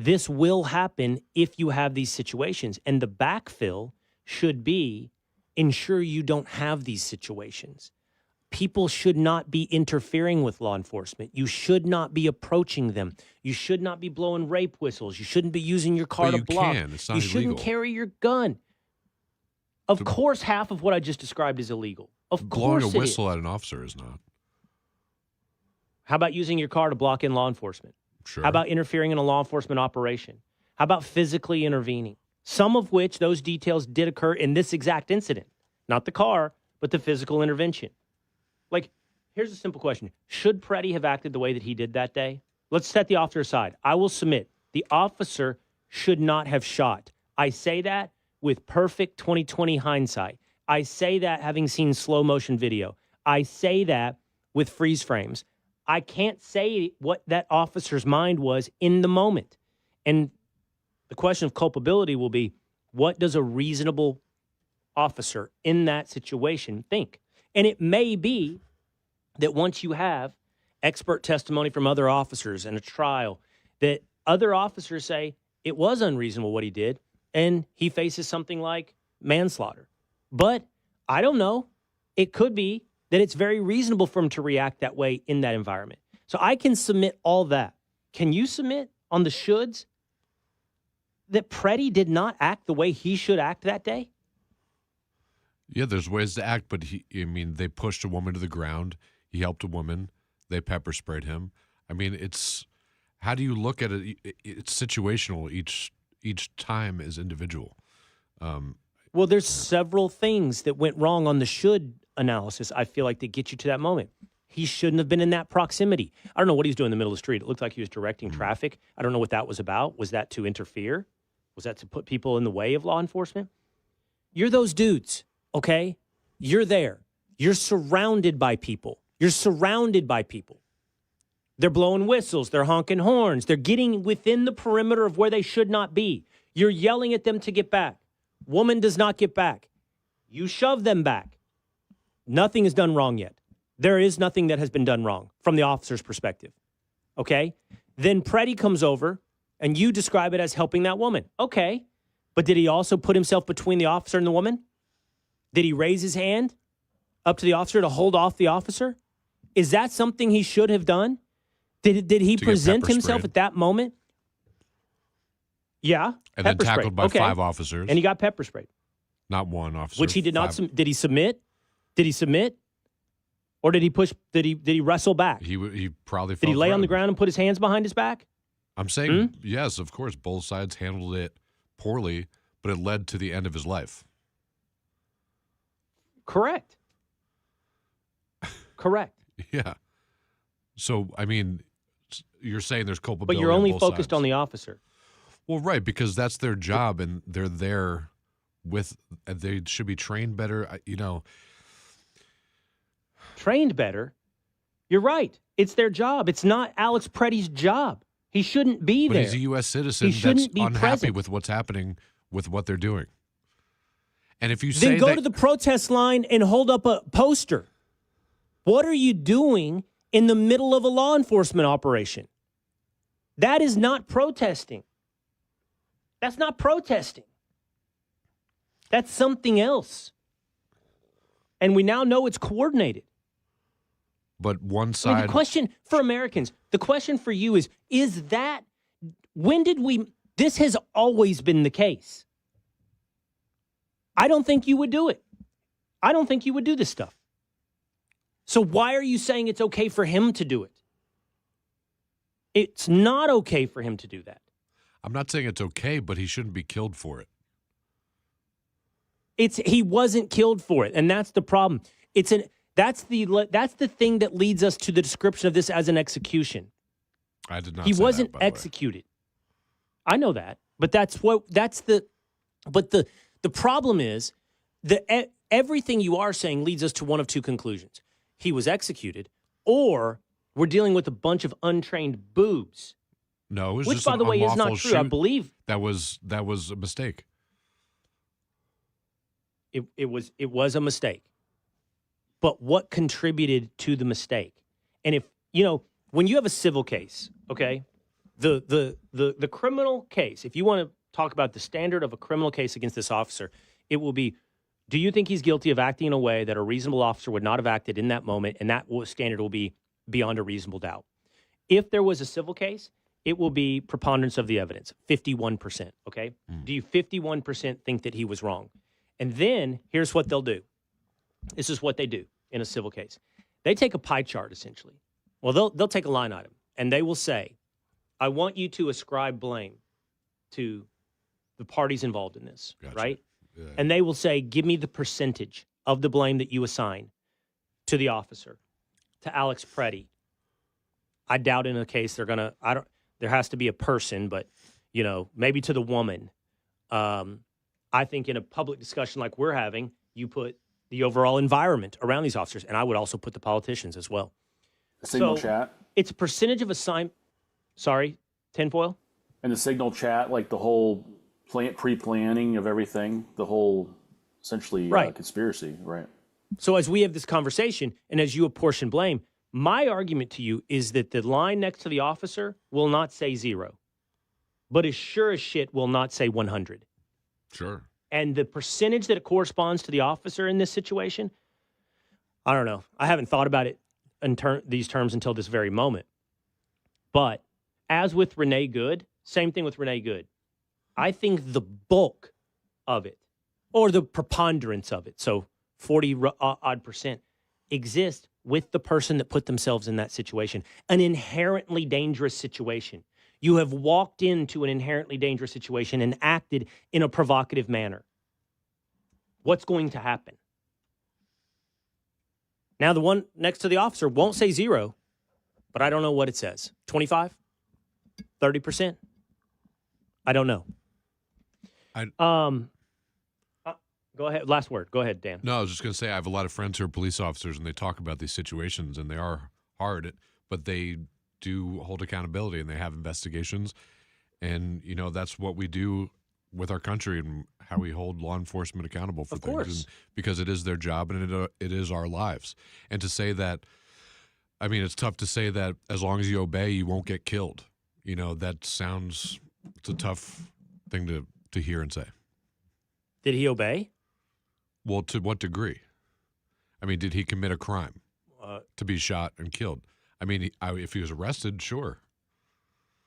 this will happen if you have these situations. And the backfill should be ensure you don't have these situations. People should not be interfering with law enforcement. You should not be approaching them. You should not be blowing rape whistles. You shouldn't be using your car But to you block. can. It's not you illegal. shouldn't carry your gun. Of course, half of what I just described is illegal. Of Blowing course a it whistle is. at an officer is not. How about using your car to block in law enforcement? Sure. How about interfering in a law enforcement operation? How about physically intervening? Some of which, those details did occur in this exact incident. Not the car, but the physical intervention. Like, here's a simple question. Should Pretti have acted the way that he did that day? Let's set the officer aside. I will submit the officer should not have shot. I say that with perfect 20/20 hindsight. I say that having seen slow motion video. I say that with freeze frames. I can't say what that officer's mind was in the moment. And the question of culpability will be, what does a reasonable officer in that situation think? And it may be that once you have expert testimony from other officers in a trial, that other officers say it was unreasonable what he did, and he faces something like manslaughter. But I don't know. It could be that it's very reasonable for him to react that way in that environment. So I can submit all that. Can you submit on the shoulds that Pretti did not act the way he should act that day? Yeah, there's ways to act, but they pushed a woman to the ground. He helped a woman. They pepper sprayed him. I mean, how do you look at it? It's situational. Each time is individual. Well, there's several things that went wrong on the should analysis, I feel like, that get you to that moment. He shouldn't have been in that proximity. I don't know what he was doing in the middle of the street. It looked like he was directing traffic. I don't know what that was about. Was that to interfere? Was that to put people in the way of law enforcement? You're those dudes, okay? You're there. You're surrounded by people. You're surrounded by people. They're blowing whistles. They're honking horns. They're getting within the perimeter of where they should not be. You're yelling at them to get back. Woman does not get back. You shove them back. Nothing is done wrong yet. There is nothing that has been done wrong from the officer's perspective. Okay? Then Pretti comes over, and you describe it as helping that woman. Okay. But did he also put himself between the officer and the woman? Did he raise his hand up to the officer to hold off the officer? Is that something he should have done? Did he present himself at that moment? Yeah. And then tackled by 5 officers. And he got pepper sprayed. Not one officer. Which he did not. Did he submit? Did he submit? Or did he push? Did he wrestle back? He probably fell Did he lay on threatened. the ground and put his hands behind his back? I'm saying, yes, of course, both sides handled it poorly, but it led to the end of his life. Correct. Correct. Yeah. So, I mean, you're saying there's culpability. But you're only on both focused sides. on the officer. Well, right, because that's their job, and they're there with. They should be trained better. Trained better. You're right. It's their job. It's not Alex Pretti's job. He shouldn't be But there. he's a U.S. citizen He that's shouldn't be unhappy present. with what's happening with what they're doing. And if you say Then go that, to the protest line and hold up a poster. What are you doing in the middle of a law enforcement operation? That is not protesting. That's not protesting. That's something else. And we now know it's coordinated. but one I mean, side, the question for Americans, the question for you is that, when did we, this has always been the case. I don't think you would do it. I don't think you would do this stuff. So why are you saying it's okay for him to do it? It's not okay for him to do that. I'm not saying it's okay, but he shouldn't be killed for it. He wasn't killed for it, and that's the problem. That's the thing that leads us to the description of this as an execution. I did not. He say wasn't that, by the way. executed. I know that, but the problem is that everything you are saying leads us to one of two conclusions. He was executed, or we're dealing with a bunch of untrained boobs. No, it was Which, just by an the way, is not unlawful true. I shoot. believe that was a mistake. it was a mistake. But what contributed to the mistake? And if, when you have a civil case, okay, The criminal case, if you want to talk about the standard of a criminal case against this officer, it will be, do you think he's guilty of acting in a way that a reasonable officer would not have acted in that moment? And that standard will be beyond a reasonable doubt. If there was a civil case, it will be preponderance of the evidence, 51%, okay? Do you 51% think that he was wrong? And then here's what they'll do. This is what they do in a civil case. They take a pie chart, essentially. Well, they'll take a line item, and they will say, I want you to ascribe blame to the parties involved in this, Gotcha. right? Yeah. And they will say, give me the percentage of the blame that you assign to the officer, to Alex Pretti. I doubt in a case there has to be a person, but, maybe to the woman. I think in a public discussion like we're having, you put the overall environment around these officers, and I would also put the politicians as well. The signal chat? It's a percentage of assignment. Sorry, tinfoil? And the signal chat, like the whole pre-planning of everything, the whole, essentially, Right. conspiracy, right? So as we have this conversation, and as you apportion blame, my argument to you is that the line next to the officer will not say 0, but as sure as shit will not say 100. Sure. And the percentage that it corresponds to the officer in this situation, I don't know. I haven't thought about it in these terms until this very moment. But as with Renee Good, same thing with Renee Good. I think the bulk of it, or the preponderance of it, so 40% exists with the person that put themselves in that situation, an inherently dangerous situation. You have walked into an inherently dangerous situation and acted in a provocative manner. What's going to happen? Now, the one next to the officer won't say 0, but I don't know what it says. 25? 30%? I don't know. Go ahead. Last word. Go ahead, Dan. No, I was just going to say I have a lot of friends who are police officers, and they talk about these situations, and they are hard, but they do hold accountability, and they have investigations. And, that's what we do with our country and how we hold law enforcement accountable for Of things. course. And because it is their job, and it is our lives. And to say that, I mean, it's tough to say that as long as you obey, you won't get killed. It's a tough thing to hear and say. Did he obey? Well, to what degree? I mean, did he commit a crime to be shot and killed? I mean, if he was arrested, sure.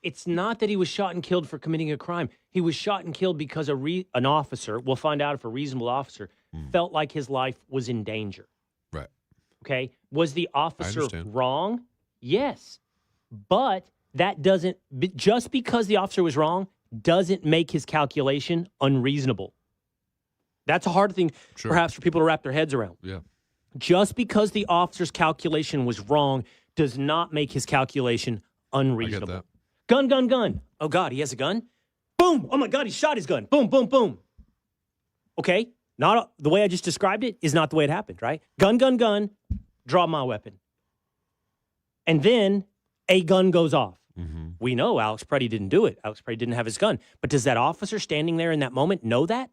It's not that he was shot and killed for committing a crime. He was shot and killed because an officer, we'll find out if a reasonable officer, felt like his life was in danger. Right. Okay? Was the officer understand. wrong? Yes. But that doesn't, just because the officer was wrong, doesn't make his calculation unreasonable. That's a hard thing, Sure. perhaps, for people to wrap their heads around. Yeah. Just because the officer's calculation was wrong does not make his calculation unreasonable. I get that. Gun, gun, gun. Oh, God, he has a gun? Boom. Oh, my God, he shot his gun. Boom, boom, boom. Okay, the way I just described it is not the way it happened, right? Gun, gun, gun, draw my weapon. And then a gun goes off. Mm-hmm. We know Alex Pretti didn't do it. Alex Pretti didn't have his gun. But does that officer standing there in that moment know that?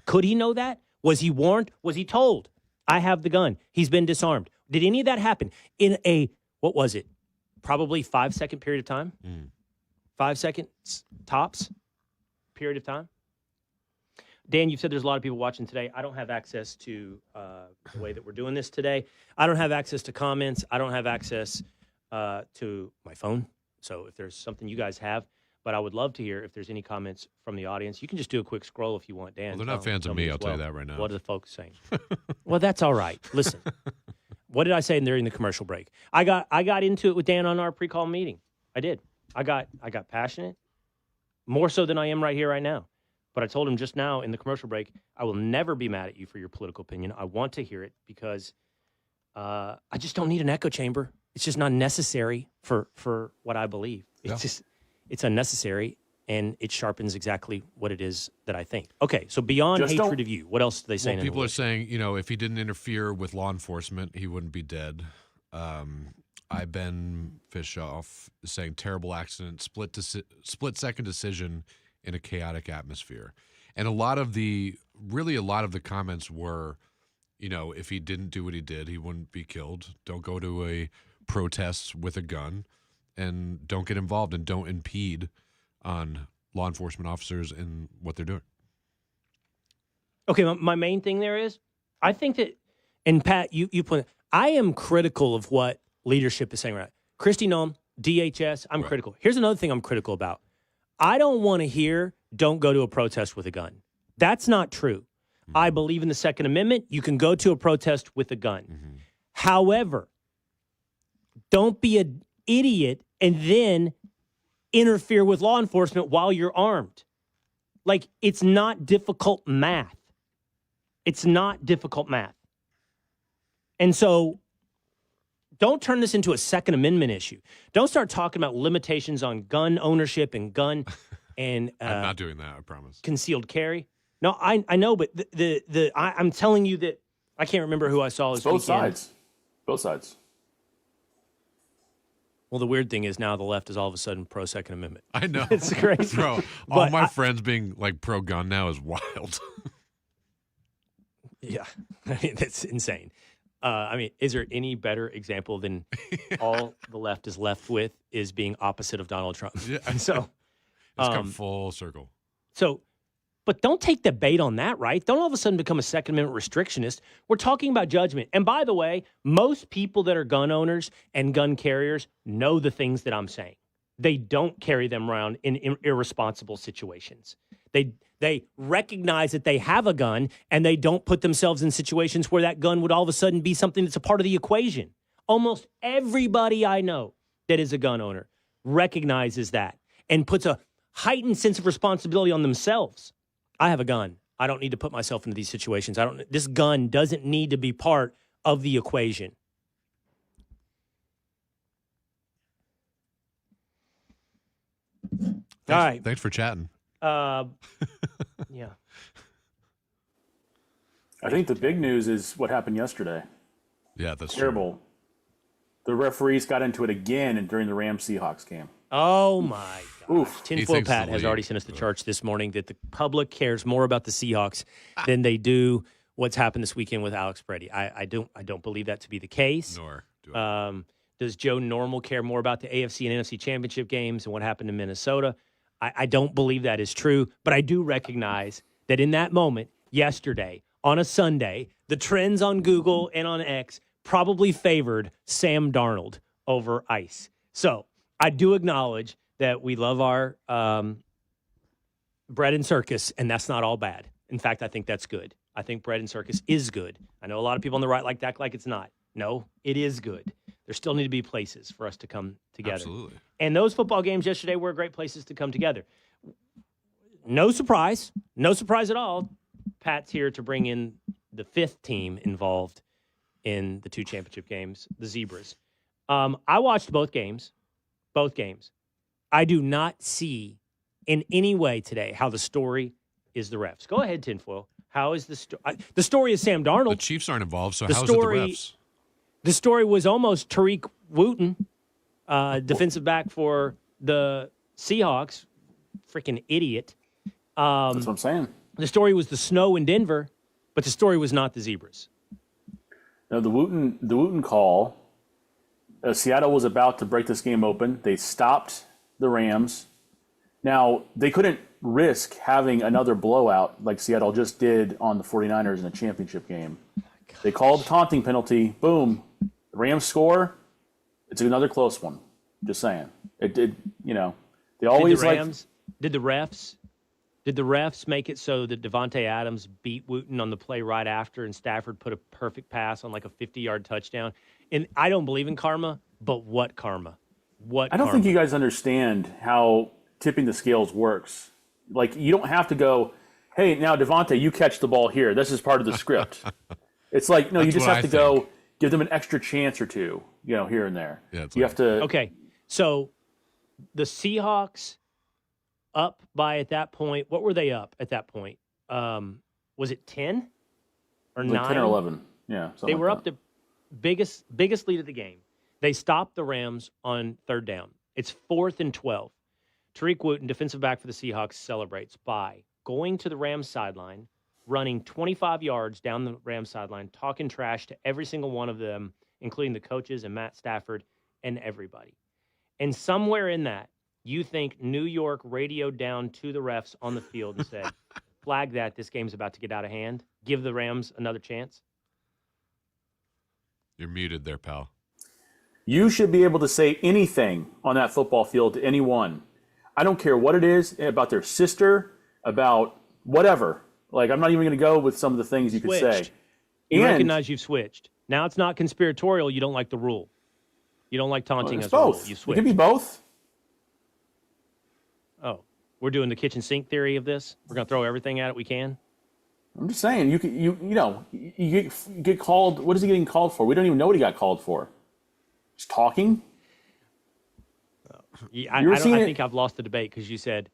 Could he know that? Was he warned? Was he told, I have the gun? He's been disarmed. Did any of that happen in what was it? Probably 5-second period of time? 5 seconds tops period of time? Dan, you've said there's a lot of people watching today. I don't have access to the way that we're doing this today. I don't have access to comments. I don't have access to my phone. So if there's something you guys have, but I would love to hear if there's any comments from the audience. You can just do a quick scroll if you want, Dan. Well, they're not fans of me, I'll tell you that right now. What are the folks saying? Well, that's all right. Listen, what did I say during the commercial break? I got into it with Dan on our pre-call meeting. I did. I got passionate, more so than I am right here, right now. But I told him just now in the commercial break, I will never be mad at you for your political opinion. I want to hear it because I just don't need an echo chamber. It's just not necessary for what I believe. It's unnecessary, and it sharpens exactly what it is that I think. Okay, so beyond hatred of you, what else do they say? Well, people are saying, if he didn't interfere with law enforcement, he wouldn't be dead. Ben Fishoff is saying terrible accident, split-second decision in a chaotic atmosphere. And a lot of the comments were, if he didn't do what he did, he wouldn't be killed. Don't go to a protest with a gun. and don't get involved and don't impede on law enforcement officers and what they're doing. Okay, my main thing there is, I think that, and Pat, you put, I am critical of what leadership is saying right. Kristi Noem, DHS, I'm critical. Here's another thing I'm critical about. I don't want to hear, don't go to a protest with a gun. That's not true. I believe in the Second Amendment. You can go to a protest with a gun. Mm-hmm. However, don't be an idiot and then interfere with law enforcement while you're armed. Like, it's not difficult math. It's not difficult math. And so don't turn this into a Second Amendment issue. Don't start talking about limitations on gun ownership and gun and I'm not doing that, I promise. Concealed carry. No, I know, but I'm telling you that I can't remember who I saw this both weekend. Both sides. Well, the weird thing is now the left is all of a sudden pro Second Amendment. I know. It's crazy. Bro, all my friends being like pro gun now is wild. Yeah. I mean, that's insane. I mean, is there any better example than all the left is left with is being opposite of Donald Trump? Yeah. So it's come full circle. So, but don't take the bait on that, right? Don't all of a sudden become a Second Amendment restrictionist. We're talking about judgment. And by the way, most people that are gun owners and gun carriers know the things that I'm saying. They don't carry them around in irresponsible situations. They recognize that they have a gun, and they don't put themselves in situations where that gun would all of a sudden be something that's a part of the equation. Almost everybody I know that is a gun owner recognizes that and puts a heightened sense of responsibility on themselves. I have a gun. I don't need to put myself into these situations. This gun doesn't need to be part of the equation. All right. Thanks for chatting. Yeah. I think the big news is what happened yesterday. Yeah, that's terrible. True. The referees got into it again during the Rams-Seahawks game. Oh, my God. Tinfoil Pat has league. already sent us the charts this morning that the public cares more about the Seahawks than they do what's happened this weekend with Alex Pretti. I don't believe that to be the case. Nor do I. Does Joe Normal care more about the AFC and NFC championship games and what happened in Minnesota? I don't believe that is true, but I do recognize that in that moment, yesterday, on a Sunday, the trends on Google and on X probably favored Sam Darnold over Ice. So I do acknowledge that we love our bread and circus, and that's not all bad. In fact, I think that's good. I think bread and circus is good. I know a lot of people on the right like to act like it's not. No, it is good. There still need to be places for us to come together. Absolutely. And those football games yesterday were great places to come together. No surprise at all. Pat's here to bring in the fifth team involved in the two championship games, the Zebras. I watched both games. I do not see in any way today how the story is the refs. Go ahead, Tinfoil. How is the story? The story is Sam Darnold. The Chiefs aren't involved, so The how story- is it the refs? The story was almost Tariq Wooten, defensive back for the Seahawks. Freaking idiot. That's what I'm saying. The story was the snow in Denver, but the story was not the Zebras. No, the Wooten call. Seattle was about to break this game open. They stopped the Rams. Now, they couldn't risk having another blowout like Seattle just did on the 49ers in a championship game. They called the taunting penalty. Boom. The Rams score. It's another close one. Just saying. It did, they always Did the refs make it so that Devontae Adams beat Wooten on the play right after and Stafford put a perfect pass on like a 50-yard touchdown? And I don't believe in karma, but what karma? I don't think you guys understand how tipping the scales works. Like, you don't have to go, hey, now, Devontae, you catch the ball here. This is part of the script. It's like, no, you just have to go give them an extra chance or two, here and there. Yeah, you have to. Okay, so the Seahawks up by at that point. What were they up at that point? Was it 10 or 9? 10 or 11. Yeah. They were up the biggest lead of the game. They stopped the Rams on third down. It's 4th and 12. Tariq Wooten, defensive back for the Seahawks, celebrates by going to the Rams sideline, running 25 yards down the Rams sideline, talking trash to every single one of them, including the coaches and Matt Stafford and everybody. And somewhere in that, you think New York radioed down to the refs on the field and said, flag that, this game's about to get out of hand. Give the Rams another chance. You're muted there, pal. You should be able to say anything on that football field to anyone. I don't care what it is, about their sister, about whatever. Like, I'm not even going to go with some of the things you could say. You recognize you've switched. Now it's not conspiratorial. You don't like the rule. You don't like taunting as a rule. You It switched. could be both. Oh, we're doing the kitchen sink theory of this? We're going to throw everything at it we can? I'm just saying, you get called. What is he getting called for? We don't even know what he got called for. Just talking. I think I've lost the debate because you said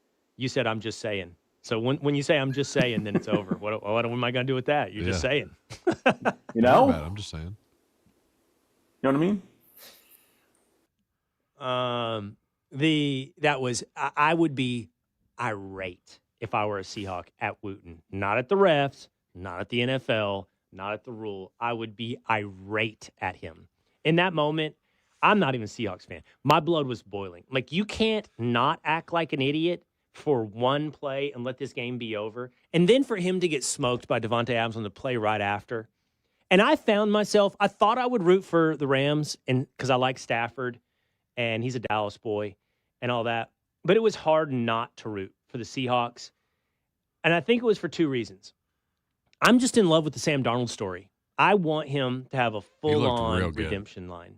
I'm just saying. So when you say I'm just saying, then it's over. What am I going to do with that? You're just saying. You know? I'm just saying. You know what I I mean? I would be irate if I were a Seahawk at Wooten. Not at the refs, not at the NFL, not at the rule. I would be irate at him. In that moment, I'm not even a Seahawks fan. My blood was boiling. Like, you can't not act like an idiot for one play and let this game be over. And then for him to get smoked by Devontae Adams on the play right after. And I found myself, I thought I would root for the Rams and because I like Stafford and he's a Dallas boy and all that. But it was hard not to root for the Seahawks. And I think it was for two reasons. I'm just in love with the Sam Darnold story. I want him to have a full-on redemption line.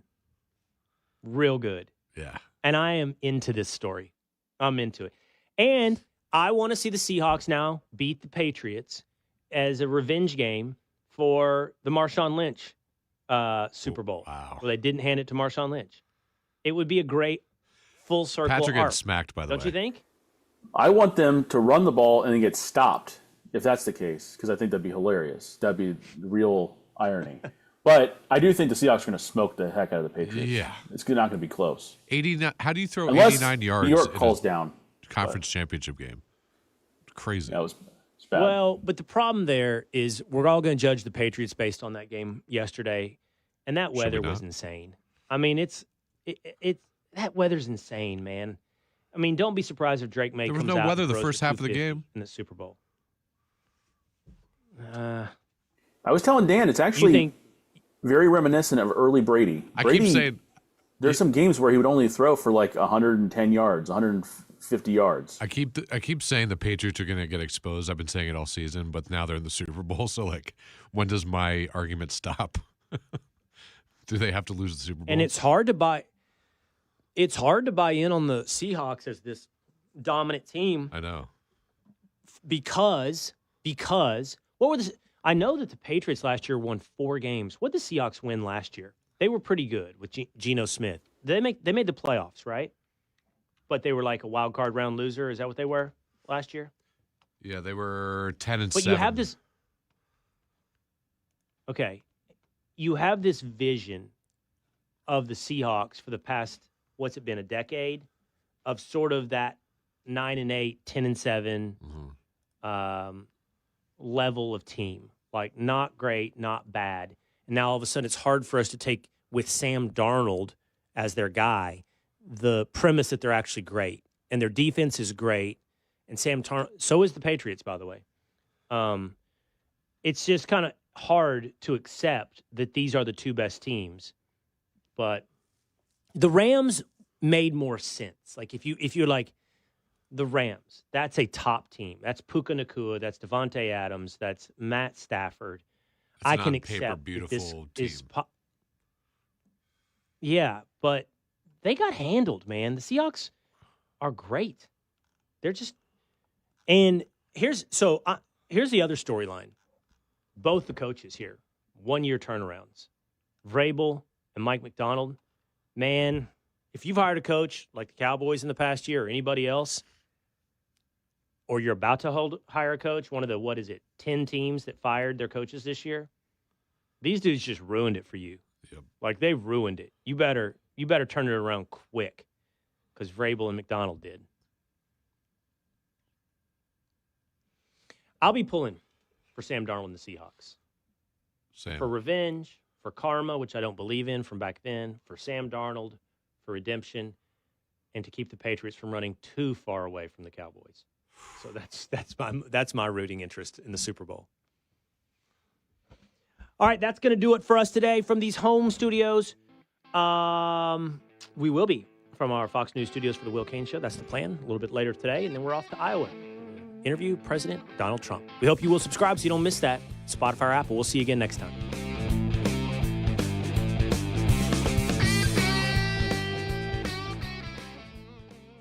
Real good. Yeah. And I am into this story. I'm into it. And I want to see the Seahawks now beat the Patriots as a revenge game for the Marshawn Lynch Super Bowl. Wow. Where they didn't hand it to Marshawn Lynch. It would be a great full circle Patrick arc. gets smacked, by the way. Don't you think? I want them to run the ball and then get stopped, if that's the case, because I think that'd be hilarious. That'd be real irony. But I do think the Seahawks are going to smoke the heck out of the Patriots. Yeah. It's not going to be close. 89. How do you throw Unless 89 yards New York in calls a down. conference championship game? Crazy. That was bad. Well, but the problem there is we're all going to judge the Patriots based on that game yesterday, and that weather was insane. I mean, it's that weather's insane, man. I mean, don't be surprised if Drake May There was comes no out weather and the throws first for half of the 250 game in the Super Bowl. I was telling Dan, it's actually very reminiscent of early Brady. I keep saying there's some games where he would only throw for like 110 yards, 150 yards. I keep saying the Patriots are going to get exposed. I've been saying it all season, but now they're in the Super Bowl. So, like, when does my argument stop? Do they have to lose the Super Bowl? And it's hard to buy in on the Seahawks as this dominant team. I know. Because what were I know that the Patriots last year won 4 games. What did the Seahawks win last year? They were pretty good with Geno Smith. They made the playoffs, right? But they were like a wild card round loser. Is that what they were last year? Yeah, they were 10-7. But you have this. Okay, you have this vision of the Seahawks for the past, what's it been, a decade, of sort of that 9-8, 10-7 level of team. Like, not great, not bad. And now all of a sudden it's hard for us to take, with Sam Darnold as their guy, the premise that they're actually great. And their defense is great. And so is the Patriots, by the way. It's just kind of hard to accept that these are the two best teams. But the Rams made more sense. Like, if you're like, the Rams, that's a top team. That's Puka Nacua. That's Devontae Adams. That's Matt Stafford. I can accept beautiful this team. Yeah, but they got handled, man. The Seahawks are great. They're just – and here's the other storyline. Both the coaches here, 1-year turnarounds. Vrabel and Mike McDonald, man, if you've hired a coach like the Cowboys in the past year or anybody else, or you're about to hire a coach, one of the, 10 teams that fired their coaches this year, these dudes just ruined it for you. Yep. Like, they ruined it. You better turn it around quick, because Vrabel and McDonald did. I'll be pulling for Sam Darnold and the Seahawks. Same. For revenge, for karma, which I don't believe in from back then, for Sam Darnold, for redemption. and to keep the Patriots from running too far away from the Cowboys. So that's my rooting interest in the Super Bowl. All right, that's going to do it for us today from these home studios. We will be from our Fox News studios for the Will Cain Show. That's the plan. A little bit later today, and then we're off to Iowa. Interview President Donald Trump. We hope you will subscribe so you don't miss that. Spotify or Apple. We'll see you again next time.